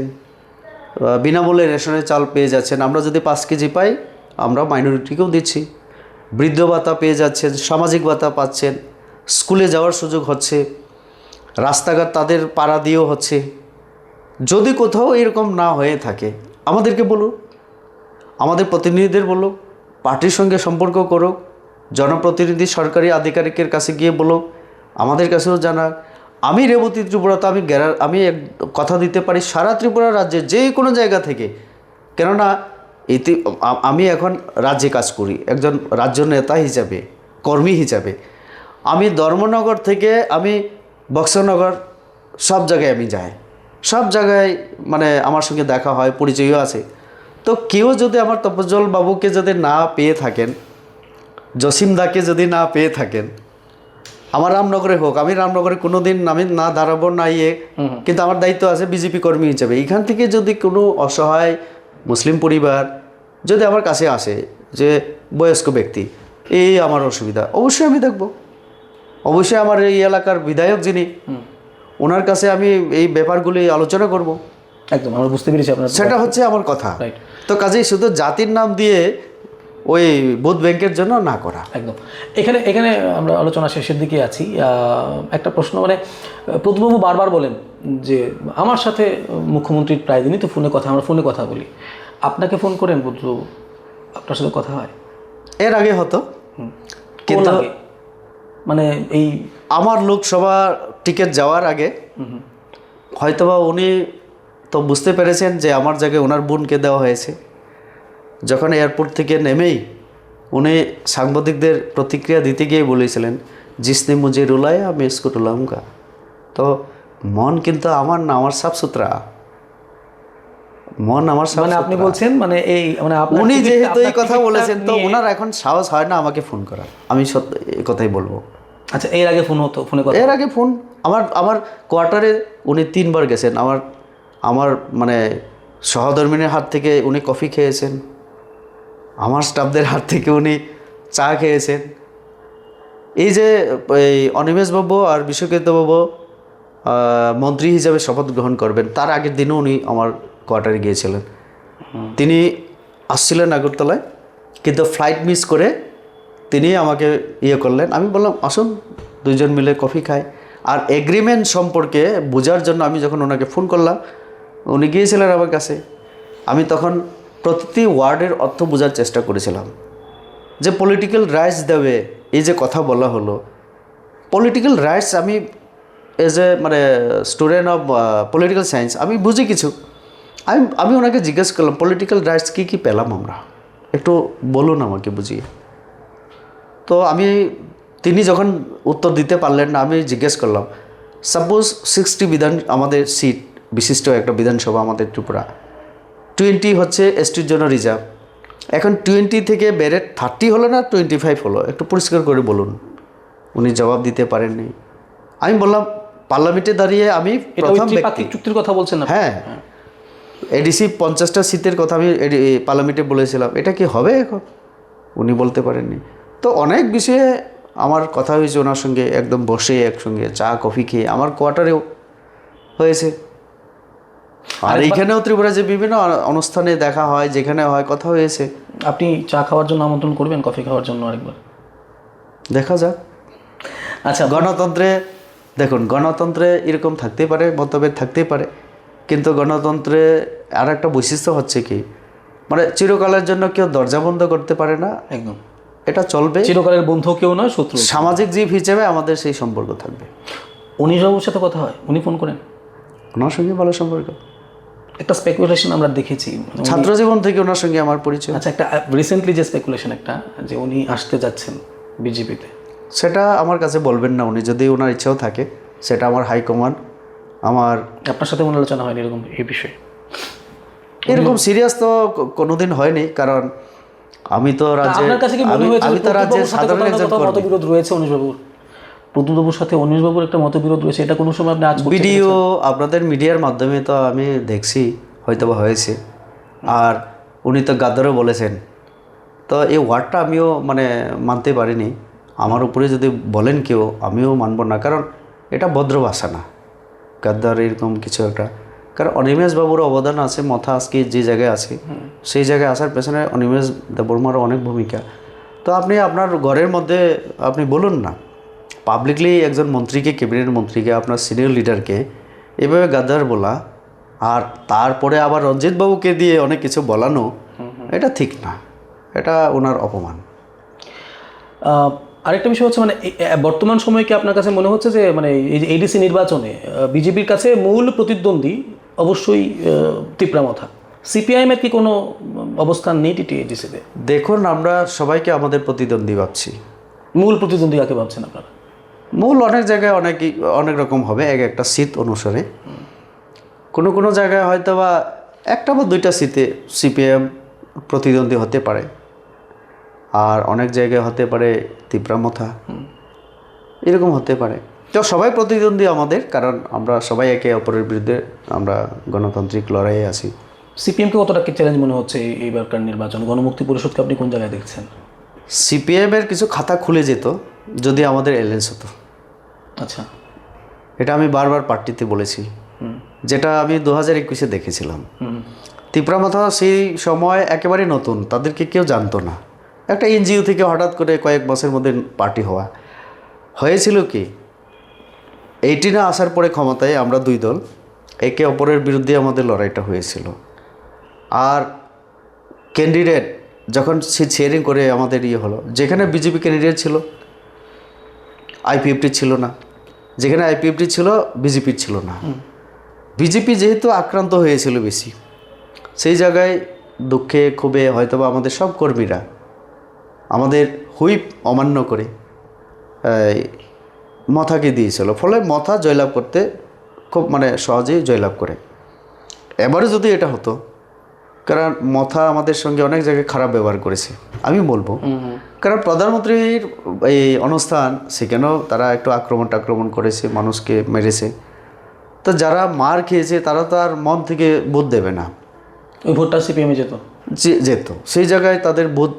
বিনামূল্যে রেশনের চাল পেয়ে যাচ্ছেন। আমরা যদি 5 কেজি পাই আমরা মাইনরিটিকেও দিচ্ছি, বৃদ্ধ ভাতা পেয়ে যাচ্ছেন, সামাজিক ভাতা পাচ্ছেন, স্কুলে যাওয়ার সুযোগ হচ্ছে, রাস্তাঘাট তাদের পাড়া দিয়েও হচ্ছে। যদি কোথাও এরকম না হয়ে থাকে আমাদেরকে বলুক, আমাদের প্রতিনিধিদের বলুক, পার্টির সঙ্গে সম্পর্ক করুক, জনপ্রতিনিধি সরকারি আধিকারিকের কাছে গিয়ে বলুক, আমাদের কাছেও জানাক। আমি রেবতী ত্রিপুরা, তো আমি এক কথা দিতে পারি সারা ত্রিপুরা রাজ্যে যে কোনো জায়গা থেকে, কেননা আমি এখন রাজ্যে কাজ করি একজন রাজ্য নেতা হিসাবে, কর্মী হিসাবে। আমি ধর্মনগর থেকে আমি বক্সনগর সব জায়গায় আমি যাই, সব জায়গায় মানে আমার সঙ্গে দেখা হয়, পরিচয়ও আছে। তো কেউ যদি আমার তপজ্জল বাবুকে যদি না পেয়ে থাকেন, জসিম দাকে যদি না পেয়ে থাকেন, আমার রামনগরে হোক, আমি রামনগরে কোনো দিন আমি না দাঁড়াবো না কিন্তু আমার দায়িত্ব আছে বিজেপি কর্মী হিসেবে। এখান থেকে যদি কোনো অসহায় মুসলিম পরিবার যদি আমার কাছে আসে যে বয়স্ক ব্যক্তি, এই আমার অসুবিধা, অবশ্যই আমি দেখব। অবশ্যই আমার এই এলাকার বিধায়ক যিনি, ওনার কাছে আমি এই ব্যাপারগুলি আলোচনা করব। একদম, আমরা বুঝতে পেরেছি আপনার, সেটা হচ্ছে আমার কথা। তো কাজেই শুধু জাতির নাম দিয়ে ওই ভোট ব্যাংকের জন্য না করা। একদম। এখানে আমরা আলোচনা শেষের দিকে আছি। একটা প্রশ্ন, মানে প্রতুলবাবু বারবার বলেন যে আমার সাথে মুখ্যমন্ত্রীর প্রায় দিনই তো আমরা ফোনে কথা বলি। আপনাকে ফোন করেন প্রতুলবাবু? আপনার সাথে কথা হয়? এর আগে হতো, কিন্তু মানে এই আমার লোকসভা টিকিট যাওয়ার আগে হয়তোবা উনি তো বুঝতে পেরেছেন যে আমার জায়গায় ওনার বোনকে দেওয়া হয়েছে। যখন এয়ারপোর্ট থেকে নেমেই উনি সাংবাদিকদের প্রতিক্রিয়া দিতে গিয়ে বলেছিলেন, জিসনে মুঝে রুলায়া আমি ইসকো রুলাউঙ্গা। তো মন কিন্তু আমার না, আমার সাফ সুতরা মন, আমার সাফ। মানে আপনি বলছেন মানে এই মানে উনি যেহেতু এই কথা বলেছেন, তো ওনার এখন সাহস হয় না আমাকে ফোন করার। আমি সত্যি এই কথাই বলবো। আচ্ছা, এর আগে ফোন হতো? এর আগে ফোন আমার কোয়ার্টারে উনি 3 বার গেছেন। আমার মানে সহধর্মিনীর হাত থেকে উনি কফি খেয়েছেন, আমার স্টাফদের হাত থেকে উনি চা খেয়েছেন। এই যে এই অনিমেষ বাবু আর বিশ্বকৃত বাবু মন্ত্রী হিসাবে শপথ গ্রহণ করবেন, তার আগের দিনও উনি আমার কোয়ার্টারে গিয়েছিলেন। তিনি আসছিলেন আগরতলায়, কিন্তু ফ্লাইট মিস করে তিনি আমাকে করলেন। আমি বললাম আসুন 2 জন মিলে কফি খাই। আর এগ্রিমেন্ট সম্পর্কে বোঝার জন্য আমি যখন ওনাকে ফোন করলাম, উনি গিয়েছিলেন আমার কাছে। আমি তখন প্রতিটি ওয়ার্ডের অর্থ বোঝার চেষ্টা করেছিলাম যে পলিটিক্যাল রাইটস দেবে, এই যে কথা বলা হলো পলিটিক্যাল রাইটস। আমি এজ এ মানে স্টুডেন্ট অফ পলিটিক্যাল সায়েন্স আমি বুঝি কিছু। আমি ওনাকে জিজ্ঞেস করলাম পলিটিক্যাল রাইটস কী কী পেলাম আমরা, একটু বলুন আমাকে বুঝিয়ে। তো তিনি যখন উত্তর দিতে পারলেন না, আমি জিজ্ঞেস করলাম সাপোজ 60 আমাদের সিট বিশিষ্ট একটা বিধানসভা আমাদের ত্রিপুরা, 20 হচ্ছে এসটির জন্য রিজার্ভ। এখন 20 থেকে বেড়ে 30 হলো না 25 হলো, একটু পরিষ্কার করে বলুন। উনি জবাব দিতে পারেননি। আমি বললাম পার্লামেন্টে দাঁড়িয়ে আমি এটা ওই প্রথম ব্যক্তি। ত্রিপাক্ষিক চুক্তির কথা বলছেন না? হ্যাঁ, এডিসি 50টা সিটের কথা আমি পার্লামেন্টে বলেছিলাম, এটা কি হবে এখন? উনি বলতে পারেননি। তো অনেক বিষয়ে আমার কথা হয়েছে ওনার সঙ্গে, একদম বসে একসঙ্গে চা কফি খেয়ে, আমার কোয়ার্টারেও হয়েছে। আর এইখানেও ত্রিপুরা যে বিভিন্ন অনুষ্ঠানে দেখা হয়, যেখানে হয়, কথা হয়েছে। আপনি চা খাওয়ার জন্য আমন্ত্রণ করবেন, কফি খাওয়ার জন্য আরেকবার? দেখা যাক। আচ্ছা, গণতন্ত্রে দেখুন, গণতন্ত্রে এরকম থাকতেই পারে, মতভেদ থাকতেই পারে, কিন্তু গণতন্ত্রে আর একটা বৈশিষ্ট্য হচ্ছে কি, মানে চিরকালের জন্য কেউ দরজা বন্ধ করতে পারে না, একদম এটা চলবে। চিরকালের বন্ধু কেউ নয়, শত্রু। সামাজিক জীব হিসেবে আমাদের সেই সম্পর্ক থাকবে। অনিশবাবুর সাথে কথা হয়? উনি ফোন করেন? ওনার সঙ্গে ভালো সম্পর্ক, একটা স্পেকুলেশন আমরা দেখেছি, মানে ছাত্র জীবন থেকে ওনার সঙ্গে আমার পরিচয়। আচ্ছা, একটা রিসেন্টলি যে স্পেকুলেশন একটা, যে উনি আসতে যাচ্ছেন বিজেপিতে, সেটা আমার কাছে বলবেন না, উনি যদি ওনার ইচ্ছাও থাকে, সেটা আমার হাইকমান্ড, আমার আপনার সাথে মনে আলোচনা হয়নি এরকম এই বিষয়ে? এরকম সিরিয়াস তো কোনোদিন হয়নি, কারণ আমি তো রাজ্যে, আপনার কাছে কি মনে হয়েছে আমি তো রাজ্যের সাধারণ একজন কর্মী। মতবিরোধ রয়েছে অনিশবাবুর, প্রদ্যুৎবাবুর সাথে অনিশবাবুর একটা মতবিরোধ রয়েছে, এটা কোনো সময় আপনি আজ করতে ভিডিও আপনাদের মিডিয়ার মাধ্যমে তো আমি দেখছি, হয়তো বা হয়েছে। আর উনি তো গাদ্দারও বলেছেন, তো এই ওয়ার্ডটা আমিও মানে মানতে পারিনি। আমার উপরে যদি বলেন কেউ, আমিও মানব না, কারণ এটা ভদ্র ভাষা না, গাদ্দার এরকম কিছু একটা। কারণ অনিমেষ বাবুর অবদান আছে, মথা আজকে যে জায়গায় আছে, সেই জায়গায় আসার পেছনে অনিমেষ দেববর্মারও অনেক ভূমিকা। তো আপনি আপনার ঘরের মধ্যে আপনি বলুন না, পাবলিকলি একজন মন্ত্রীকে, ক্যাবিনেট মন্ত্রীকে, আপনার সিনিয়র লিডারকে এভাবে গাদ্দার বলা, আর তারপরে আবার রঞ্জিত বাবুকে দিয়ে অনেক কিছু বলানো, এটা ঠিক না, এটা ওনার অপমান। আরেকটা বিষয় হচ্ছে, মানে বর্তমান সময়ে কি আপনার কাছে মনে হচ্ছে যে মানে এই যে এডিসি নির্বাচনে বিজেপির কাছে মূল প্রতিদ্বন্দ্বী অবশ্যই তিপ্রামথা, সিপিআইএমের কি কোনো অবস্থান নেই এডিসিতে? দেখুন, আমরা সবাইকে আমাদের প্রতিদ্বন্দ্বী ভাবছি। মূল প্রতিদ্বন্দ্বী কাকে ভাবছেন আপনারা? মূল অনেক জায়গায় অনেক রকম হবে, এক একটা সিট অনুসারে। কোনো কোনো জায়গায় হয়তো বা একটা বা দুইটা সিটে সিপিএম প্রতিদ্বন্দ্বী হতে পারে, আর অনেক জায়গায় হতে পারে তিপ্রামথা, এরকম হতে পারে। তো সবাই প্রতিদ্বন্দ্বী আমাদের, কারণ আমরা সবাই একে অপরের বিরুদ্ধে আমরা গণতান্ত্রিক লড়াইয়ে আছি। সিপিএমকে কতটা চ্যালেঞ্জ মনে হচ্ছে এইবারকার নির্বাচন? গণমুক্তি পরিষদকে আপনি কোন জায়গায় দেখছেন? সিপিএমের কিছু খাতা খুলে যেত যদি আমাদের অ্যালায়েন্স হতো। আচ্ছা, এটা আমি বারবার পার্টিতে বলেছি, যেটা আমি 2021-এ দেখেছিলাম। তিপ্রামথা সেই সময় একেবারে নতুন, তাদেরকে কেউ জানতো না। একটা এনজিও থেকে হঠাৎ করে কয়েক মাসের মধ্যে পার্টি হয়েছিল কি, 18-এ আসার পরে ক্ষমতায় আমরা দুই দল একে অপরের বিরুদ্ধে আমাদের লড়াইটা হয়েছিল। আর ক্যান্ডিডেট যখন শেয়ারিং করে আমাদের হলো, যেখানে বিজেপি ক্যান্ডিডেট ছিল, আইপিএফটি ছিল না, যেখানে আইপিএফটি ছিল বিজেপির ছিল না। বিজেপি যেহেতু আক্রান্ত হয়েছিল বেশি, সেই জায়গায় দুঃখে ক্ষোভে হয়তোবা আমাদের সব কর্মীরা আমাদের হুইপ অমান্য করে মথাকে দিয়েছিল, ফলে মথা জয়লাভ করতে খুব মানে সহজেই জয়লাভ করে। এবারে যদি এটা হতো, কারণ মথা আমাদের সঙ্গে অনেক জায়গায় খারাপ ব্যবহার করেছে আমি বলবো, কারণ প্রধানমন্ত্রীর এই অনুষ্ঠান, সেখানেও তারা একটু আক্রমণ করেছে, মানুষকে মেরেছে। তো যারা মার খেয়েছে তারা তো আর মন থেকে ভোট দেবে না, ওই ভোটটা সিপিএমে যেত, সেই জায়গায় তাদের ভোট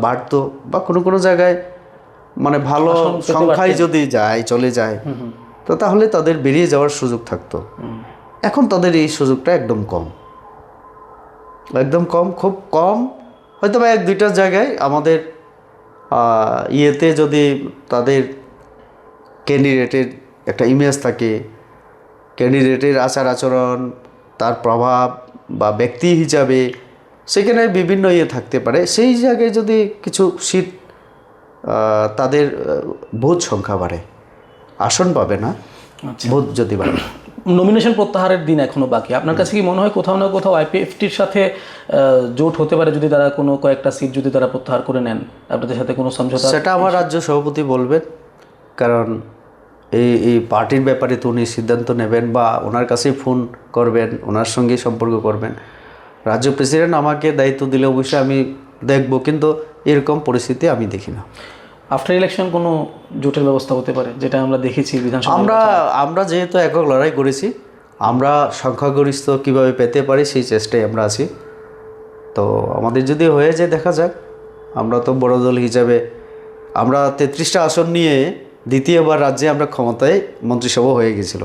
বাড়তো, বা কোনো কোনো জায়গায় মানে ভালো সংখ্যায় যদি চলে যায়, তো তাহলে তাদের বেরিয়ে যাওয়ার সুযোগ থাকতো। এখন তাদের এই সুযোগটা একদম কম, খুব কম। হয়তো বা এক দুইটা জায়গায় আমাদের ইয়েতে যদি তাদের ক্যান্ডিডেটের একটা ইমেজ থাকে, ক্যান্ডিডেটের আচার আচরণ, তার প্রভাব বা ব্যক্তি হিসাবে, সেখানে বিভিন্ন থাকতে পারে। সেই জায়গায় যদি কিছু সিট তাদের ভোট সংখ্যা বাড়ে, আসন পাবে না, ভোট যদি বাড়ে। নমিনেশন প্রত্যাহারের দিন এখনো বাকি, আপনার কাছে কি মনে হয় কোথাও না কোথাও আইপিএফটির সাথে জোট হতে পারে, যদি তারা কোনো কয়েকটা সিট যদি তারা প্রত্যাহার করে নেন, আপনাদের সাথে কোনো সমঝোতা? সেটা আমার রাজ্য সভাপতি বলবেন, কারণ এই পার্টির ব্যাপারে তো উনি সিদ্ধান্ত নেবেন, বা ওনার কাছেই ফোন করবেন, ওনার সঙ্গে সম্পর্ক করবেন। রাজ্য প্রেসিডেন্ট আমাকে দায়িত্ব দিলে অবশ্যই আমি দেখব, কিন্তু এরকম পরিস্থিতি আমি দেখি না। আফটার ইলেকশন কোনো জোটের ব্যবস্থা হতে পারে, যেটা আমরা দেখেছি বিধানসভা আমরা যেহেতু একক লড়াই করেছি, আমরা সংখ্যাগরিষ্ঠ কীভাবে পেতে পারি সেই চেষ্টায় আমরা আছি। তো আমাদের যদি হয়ে যায় দেখা যাক। আমরা তো বড় দল হিসাবে আমরা 33টা আসন নিয়ে দ্বিতীয়বার রাজ্যে আমরা ক্ষমতায় মন্ত্রিসভা হয়ে গেছিল।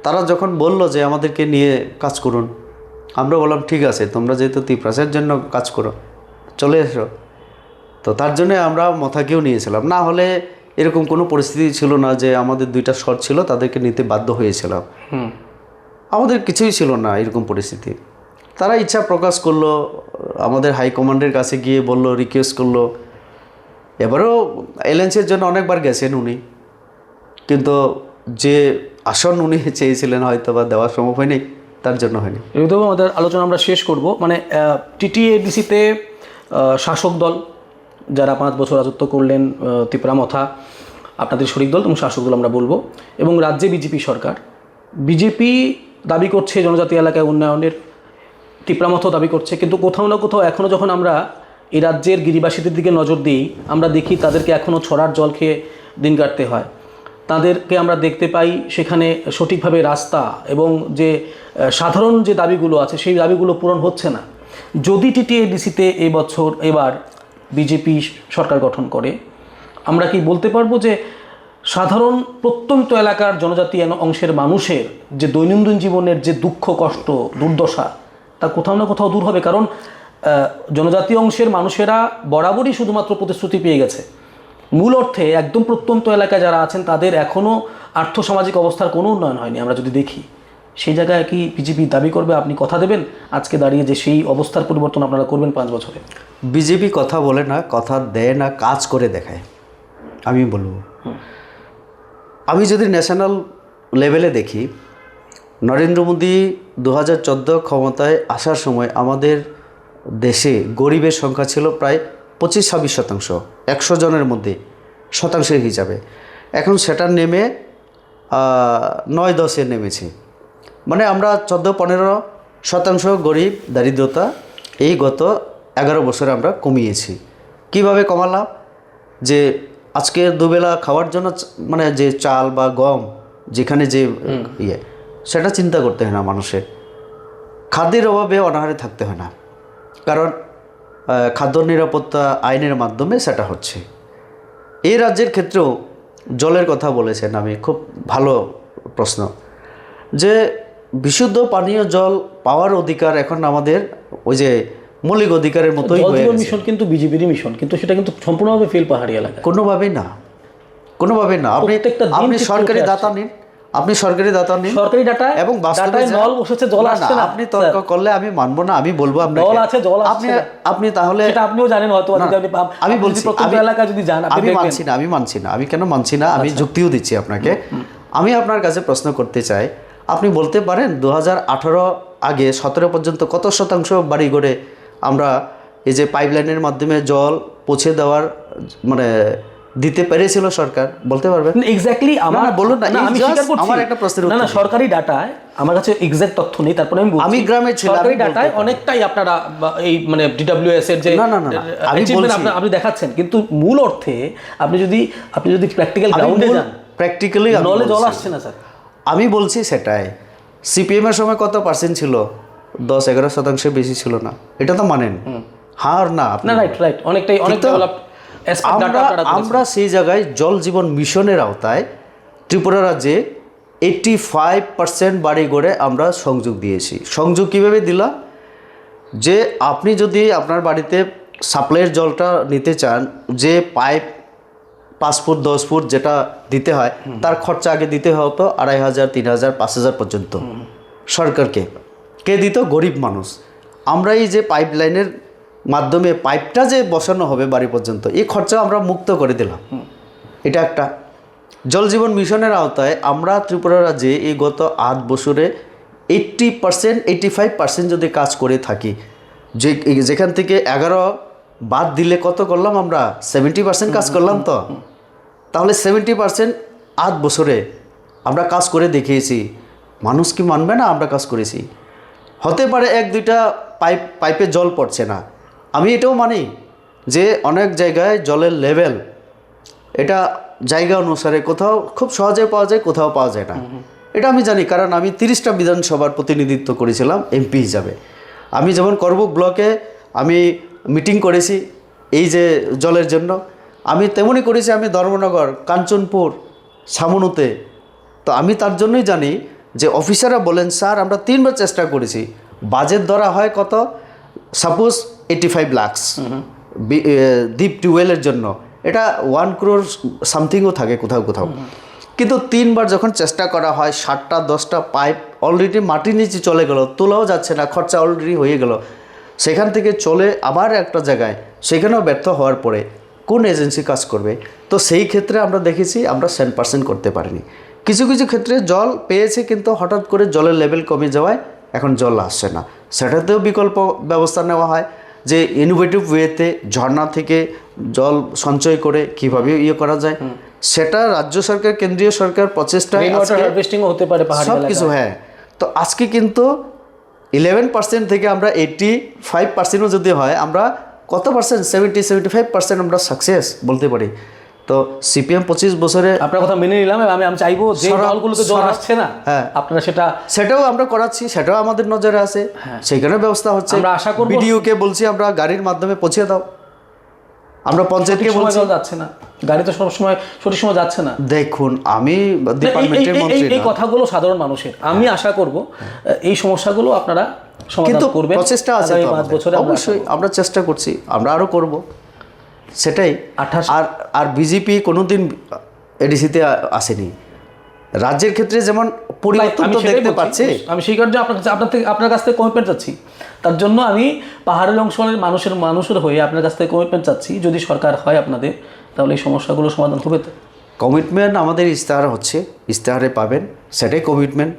তারা যখন বলল যে আমাদেরকে নিয়ে কাজ করুন, আমরা বললাম ঠিক আছে, তোমরা যেহেতু ত্রিপ্রাসের জন্য কাজ করো, চলে এসো। তো তার জন্য আমরা মথাকেও নিয়েছিলাম, না হলে এরকম কোনো পরিস্থিতি ছিল না যে আমাদের 2টা শর্ট ছিল তাদেরকে নিতে বাধ্য হয়েছিলাম। আমাদের কিছুই ছিল না এরকম পরিস্থিতি। তারা ইচ্ছা প্রকাশ করলো, আমাদের হাইকমান্ডের কাছে গিয়ে বলল, রিকোয়েস্ট করলো। এবারেও এলএনসির জন্য অনেকবার গেছেন উনি, কিন্তু যে আসন উনি চেয়েছিলেন হয়তো বা দেওয়া সম্ভব হয়নি, তার জন্য হয়নি। এগুলো আমাদের আলোচনা আমরা শেষ করব। মানে টিটিএডিসিতে শাসক দল যারা 5 বছর রাজত্ব করলেন, ত্রিপুরা আপনাদের শরিক দল এবং শাসক দল আমরা বলবো, এবং রাজ্যে বিজেপি সরকার। বিজেপি দাবি করছে জনজাতি এলাকায় উন্নয়নের, ত্রিপুরা দাবি করছে, কিন্তু কোথাও না কোথাও এখনও যখন আমরা এই রাজ্যের গিরিবাসীদের দিকে নজর দিই, আমরা দেখি তাদেরকে এখনও ছড়ার জল খেয়ে দিন কাটতে হয়। তাদেরকে আমরা দেখতে পাই সেখানে সঠিকভাবে রাস্তা এবং যে সাধারণ যে দাবিগুলো আছে সেই দাবিগুলো পূরণ হচ্ছে না। যদি টিটিএডিসিতে এবার বিজেপি সরকার গঠন করে, আমরা কি বলতে পারবো যে সাধারণ প্রত্যন্ত এলাকার জনজাতি অংশের মানুষের যে দৈনন্দিন জীবনের যে দুঃখ কষ্ট দুর্দশা তা কোথাও না কোথাও দূর হবে? কারণ জনজাতি অংশের মানুষেরা বরাবরই শুধুমাত্র প্রতিশ্রুতি পেয়ে গেছে, মূল অর্থে একদম প্রত্যন্ত এলাকায় যারা আছেন তাদের এখনও আর্থসামাজিক অবস্থার কোনো উন্নয়ন হয়নি। আমরা যদি দেখি সেই জায়গায় কি বিজেপি দাবি করবে, আপনি কথা দেবেন আজকে দাঁড়িয়ে যে সেই অবস্থার পরিবর্তন আপনারা করবেন 5 বছরে? বিজেপি কথা বলে না, কথা দেয় না, কাজ করে দেখায়। আমি বলবো, আমি যদি ন্যাশনাল লেভেলে দেখি, নরেন্দ্র মোদী 2014 ক্ষমতায় আসার সময় আমাদের দেশে গরিবের সংখ্যা ছিল প্রায় 25-26%, 100 জনের মধ্যে শতাংশের হিসাবে। এখন সেটা নেমে 9-10-এ নেমেছে। মানে আমরা 14-15% গরিব দারিদ্রতা এই গত 11 বছরে আমরা কমিয়েছি। কিভাবে কমালাম? যে আজকে দুবেলা খাওয়ার জন্য মানে যে চাল বা গম, যেখানে যে সেটা চিন্তা করতে হয় না মানুষের। খাদ্যের অভাবে অনাহারে থাকতে হয় না, কারণ খাদ্য নিরাপত্তা আইনের মাধ্যমে সেটা হচ্ছে। এই রাজ্যের ক্ষেত্রেও জলের কথা বলেছেন, আমি খুব ভালো প্রশ্ন, যে বিশুদ্ধ পানীয় জল পাওয়ার অধিকার এখন আমাদের ওই যে মৌলিক অধিকারের মতোই হয়ে গেছে। মিশন কিন্তু বিজেপিরই মিশন, কিন্তু সেটা কিন্তু সম্পূর্ণভাবে ফেল পাহাড়ি এলাকা। কোনোভাবেই না, কোনোভাবেই না। আপনি সরকারি দাতা নিন, আপনি সরকারি দাতা নিন, সরকারি ডাটা এবং বাস্তবে জল বসেছে, জল আসছে না। আপনি তর্ক করলে আমি মানবো না, আমি বলবো আপনাকে জল আছে, জল আসছে। আপনি তাহলে সেটা আপনিও জানেন হয়তো, আমি বলছি এলাকা যদি জান, আমি মানছি না, আমি কেন মানছি না, আমি যুক্তিও দিচ্ছি আপনাকে। আমি আপনার কাছে প্রশ্ন করতে চাই, আপনি বলতে পারেন 2018 আগে 17 পর্যন্ত কত শতাংশ বাড়ি ঘরে আমরা এই যে পাইপলাইনের মাধ্যমে জল পৌঁছে দেওয়ার মানে দিতে পেরেছিল সরকার? বলতে পারবেন? এক্স্যাক্টলি আমার বলুন না, আমি স্বীকার করছি। আমার একটা প্রশ্নের উত্তর। না, সরকারি ডাটায় আমার কাছে এক্সাক্ট তথ্য নেই, তারপরে আমি গ্রামে ছিলাম, সরকারি ডাটায় অনেকটাই আপনারা এই মানে ডিডব্লিউএস এর যে আমি বলছি আপনি দেখাচ্ছেন, কিন্তু মূল অর্থে আপনি যদি প্র্যাকটিক্যাল গ্রাউন্ডে যান, প্র্যাকটিক্যালি নলে জল আসছে না স্যার। আমি বলছি সেটাই। সিপিএম এর সময় কত পার্সেন্ট ছিল? 10-11% বেশি ছিল না, এটা তো মানেন? হ্যাঁ আর না? না, রাইট, অনেকটাই অনেক ডেভেলপড। আমরা সেই জায়গায় জল জীবন মিশনের আওতায় ত্রিপুরা রাজ্যে 85% বাড়ি ঘরে আমরা সংযোগ দিয়েছি। সংযোগ কীভাবে দিলাম? যে আপনি যদি আপনার বাড়িতে সাপ্লাইয়ের জলটা নিতে চান, যে পাইপ 5 ফুট 10 ফুট যেটা দিতে হয়, তার খরচা আগে দিতে হতো 2500, 3000, 5000 পর্যন্ত সরকারকে। কে দিত? গরিব মানুষ। আমরা এই যে পাইপ লাইনের মাধ্যমে পাইপটা যে বসানো হবে বাড়ি পর্যন্ত, এই খরচা আমরা মুক্ত করে দিলাম। এটা একটা জল জীবন মিশনের আওতায় আমরা ত্রিপুরা রাজ্যে এই গত 8 বছরে 80%, 85% যদি কাজ করে থাকি, যেখান থেকে 11 বাদ দিলে কত করলাম আমরা? 70% কাজ করলাম। তো তাহলে 70% 8 বছরে আমরা কাজ করে দেখিয়েছি। মানুষ কি মানবে না আমরা কাজ করেছি? হতে পারে 1-2টা পাইপে জল পড়ছে না, আমি এটাও মানি যে অনেক জায়গায় জলের লেভেল এটা জায়গা অনুসারে কোথাও খুব সহজে পাওয়া যায়, কোথাও পাওয়া যায় না। এটা আমি জানি, কারণ আমি 30টা বিধানসভার প্রতিনিধিত্ব করেছিলাম এমপি হিসাবে। আমি যেমন করবুক ব্লকে আমি মিটিং করেছি এই যে জলের জন্য, আমি তেমনই করেছি আমি ধর্মনগর, কাঞ্চনপুর, সামনুতে। তো আমি তার জন্যই জানি যে অফিসাররা বলেন স্যার আমরা 3বার চেষ্টা করেছি, বাজেট ধরা হয় কত, সাপোজ 85 লাখস দ্বীপ টিউবওয়েলের জন্য, এটা 1 crore সামথিংও থাকে কোথাও কোথাও। কিন্তু 3বার যখন চেষ্টা করা হয়, 7টা 10টা পাইপ অলরেডি মাটির নিচে চলে গেল, তোলাও যাচ্ছে না, খরচা অলরেডি হয়ে গেল, সেখান থেকে চলে আবার একটা জায়গায়, সেখানেও ব্যর্থ হওয়ার পরে কোন এজেন্সি কাজ করবে? তো সেই ক্ষেত্রে আমরা দেখেছি আমরা 100% করতে পারিনি। কিছু কিছু ক্ষেত্রে জল পেয়েছে, কিন্তু হঠাৎ করে জলের লেভেল কমে যাওয়ায় এখন জল আসছে না, সেটাতেও বিকল্প ব্যবস্থা নেওয়া হয় যে ইনোভেটিভ ওয়েতে ঝর্ণা থেকে জল সঞ্চয় করে কীভাবে করা যায়, সেটা রাজ্য সরকার কেন্দ্রীয় সরকার প্রচেষ্টায় হারভেস্টিংও হতে পারে পাহাড়ি সব এলাকায়। কিছু। হ্যাঁ, তো আজকে কিন্তু 11% থেকে আমরা 85%ও যদি হয়, আমরা কত পার্সেন্ট, 70-75% আমরা সাকসেস বলতে পারি। তো সিপিএম 25 বছরে আপনার কথা মেনে নিলাম, আমি চাইবো যে দলগুলোতে জল আসছে না, হ্যাঁ, আপনারা সেটাও আমরা করাচ্ছি, সেটাও আমাদের নজরে আছে, সেখানে ব্যবস্থা হচ্ছে। আমরা আশা করব বিডিওকে বলছি আমরা গাড়ির মাধ্যমে পৌঁছে দাও, আমরা পঞ্চায়েতকে বলছি। জল যাচ্ছে না, গাড়ি তো সবসময় সঠিক সময় যাচ্ছে না। দেখুন, আমি ডিপার্টমেন্টের মন্ত্রী এই কথাগুলো সাধারণ মানুষের, আমি আশা করব এই সমস্যাগুলো আপনারা সমাধান করবেন। প্রচেষ্টা আছে তো আমাদের, অবশ্যই আমরা চেষ্টা করছি, আমরা আরো করব, সেটাই। আর বিজেপি কোনোদিন এডিসিতে আসেনি। রাজ্যের ক্ষেত্রে যেমন পরিবর্তন তো দেখতে পাচ্ছে, আমি সেই কারণে আপনার কাছ থেকে কমিটমেন্ট চাচ্ছি। তার জন্য আমি পাহাড়ের অঞ্চলের মানুষের হয়ে আপনার কাছ থেকে কমিটমেন্ট চাচ্ছি, যদি সরকার হয় আপনাদের, তাহলে এই সমস্যাগুলো সমাধান হবে তো। কমিটমেন্ট আমাদের ইস্তাহার হচ্ছে, ইস্তাহারে পাবেন, সেটাই কমিটমেন্ট।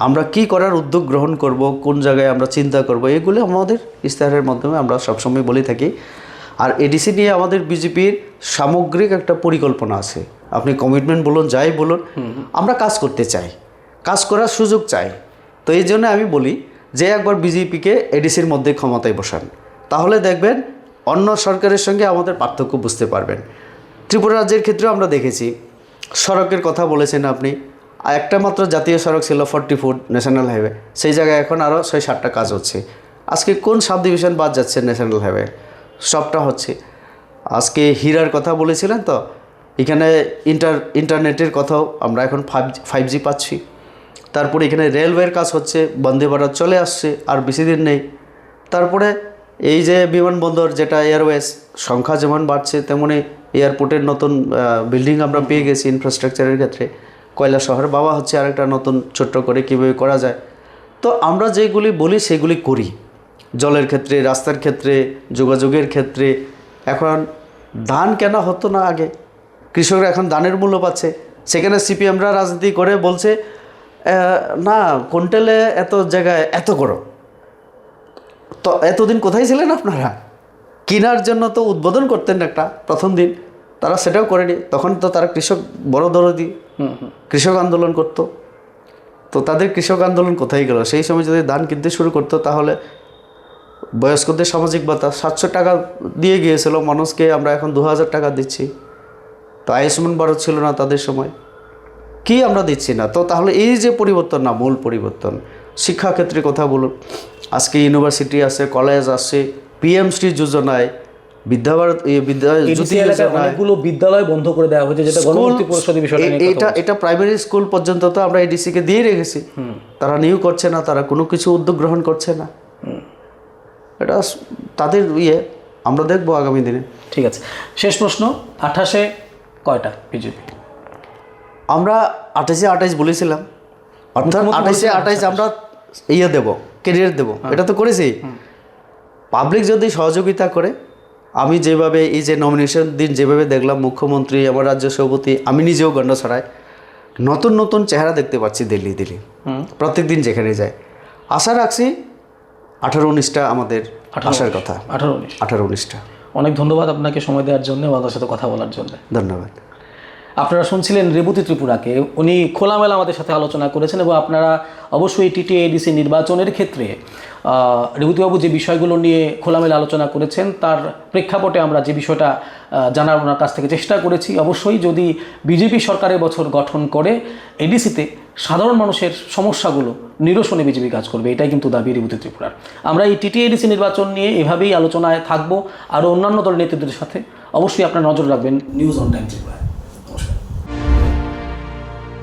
আমরা কি করার উদ্যোগ গ্রহণ করব, কোন জায়গায় আমরা চিন্তা করব, এগুলো আমাদের ইস্তাহারের মাধ্যমে আমরা সবসময় বলে থাকি। আর এডিসি নিয়ে আমাদের বিজেপির সামগ্রিক একটা পরিকল্পনা আছে। আপনি কমিটমেন্ট বলুন, যাই বলুন, আমরা কাজ করতে চাই, কাজ করার সুযোগ চাই। তো এই জন্য আমি বলি যে একবার বিজেপিকে এডিসির মধ্যে ক্ষমতায় বসান, তাহলে দেখবেন অন্য সরকারের সঙ্গে আমাদের পার্থক্য বুঝতে পারবেন। ত্রিপুরা রাজ্যের ক্ষেত্রেও আমরা দেখেছি, সড়কের কথা বলেছেন আপনি, একটা মাত্র জাতীয় সড়ক ছিল 40 ফুট ন্যাশনাল হাইওয়ে, সেই জায়গায় এখন আরও 6-7টা কাজ হচ্ছে। আজকে কোন সাব ডিভিশন বাদ যাচ্ছে ন্যাশনাল হাইওয়ে? সবটা হচ্ছে। আজকে হীরার কথা বলেছিলেন, তো এখানে ইন্টারনেটের কথাও আমরা এখন 5G পাচ্ছি। তারপরে এখানে রেলওয়ের কাজ হচ্ছে, বন্দে ভারত চলে আসছে, আর বেশি দিন নেই। তারপরে এই যে বিমানবন্দর, যেটা এয়ারওয়েজ সংখ্যা যেমন বাড়ছে, তেমনি এয়ারপোর্টের নতুন বিল্ডিং আমরা পেয়ে গেছি ইনফ্রাস্ট্রাকচারের ক্ষেত্রে। কয়লা শহর বাবা হচ্ছে আরেকটা নতুন ছোট্ট করে কীভাবে করা যায়। তো আমরা যেগুলি বলি সেগুলি করি, জলের ক্ষেত্রে, রাস্তার ক্ষেত্রে, যোগাযোগের ক্ষেত্রে। এখন ধান কেনা হতো না আগে, কৃষকরা এখন ধানের মূল্য পাচ্ছে, সেখানে সিপিএমরা রাজনীতি করে বলছে না কুইন্টালে এত জায়গায় এত করো। তো এতদিন কোথায় ছিলেন আপনারা? কেনার জন্য তো উদ্বোধন করতেন একটা প্রথম দিন, তারা সেটাও করেনি। তখন তো তারা কৃষক বড় দরদি, কৃষক আন্দোলন করতো। তো তাদের কৃষক আন্দোলন কোথায় গেল? সেই সময় যদি ধান কিনতে শুরু করতো, তাহলে বয়স্কদের সামাজিক ভাতা 700 টাকা দিয়ে গিয়েছিল মানুষকে, আমরা এখন 2000 টাকা দিচ্ছি। তো আয়ুষ্মান ভারত ছিল না তাদের সময়, কি আমরা দিচ্ছি না? তো তাহলে এই যে পরিবর্তন না, মূল পরিবর্তন। শিক্ষাক্ষেত্রে কথা বলুন, আজকে ইউনিভার্সিটি আছে, কলেজ আছে, পিএমশ্রী যোজনায়, বিদ্যাভারত অনেকগুলো বিদ্যালয় বন্ধ করে দেওয়া হয়েছে, যেটা গণমুক্তি পরিষদের বিষয়টা নিয়ে কথা বলছি। এটা প্রাইমারি স্কুল পর্যন্ত তো আমরা এডিসিকে দিয়ে রেখেছি, তারা নিউ করছে না, তারা কোনো কিছু উদ্যোগ গ্রহণ করছে না। এটা তাদের আমরা দেখবো আগামী দিনে। ঠিক আছে, শেষ প্রশ্ন, 28-এ কয়টা বিজেপি? আমরা 28-এ 28 বলেছিলাম, অর্থাৎ 28-এ 28 আমরা দেবো, ক্যারিয়ার দেবো, এটা তো করেছি। পাবলিক যদি সহযোগিতা করে, আমি যেভাবে এই যে নমিনেশন দিন যেভাবে দেখলাম, মুখ্যমন্ত্রী, আমার রাজ্য সভাপতি, আমি নিজেও গন্ডছড়ায় নতুন নতুন চেহারা দেখতে পাচ্ছি দিল্লি প্রত্যেক দিন যেখানে যায়। আশা রাখছি 18-19টা আমাদের আসার কথা। 18-19টা। অনেক ধন্যবাদ আপনাকে সময় দেওয়ার জন্য, আমাদের সাথে কথা বলার জন্য। ধন্যবাদ। আপনারা শুনছিলেন রেবতী ত্রিপুরাকে, উনি খোলামেলা আমাদের সাথে আলোচনা করেছেন এবং আপনারা অবশ্যই টিটিএডিসি নির্বাচনের ক্ষেত্রে রেবতীবাবু যে বিষয়গুলো নিয়ে খোলামেলা আলোচনা করেছেন তার প্রেক্ষাপটে আমরা যে বিষয়টা জানার ওনার কাছ থেকে চেষ্টা করেছি, অবশ্যই যদি বিজেপি সরকারের বছর গঠন করে এডিসিতে সাধারণ মানুষের সমস্যাগুলো নিরসনে বিজেপি কাজ করবে, এটাই কিন্তু দাবি রেবতী ত্রিপুরার। আমরা এই টিটিএডিসি নির্বাচন নিয়ে এভাবেই আলোচনায় থাকবো, আরও অন্যান্য দলের নেতৃত্বের সাথে। অবশ্যই আপনারা নজর রাখবেন নিউজ অন টাইম ত্রিপুরা।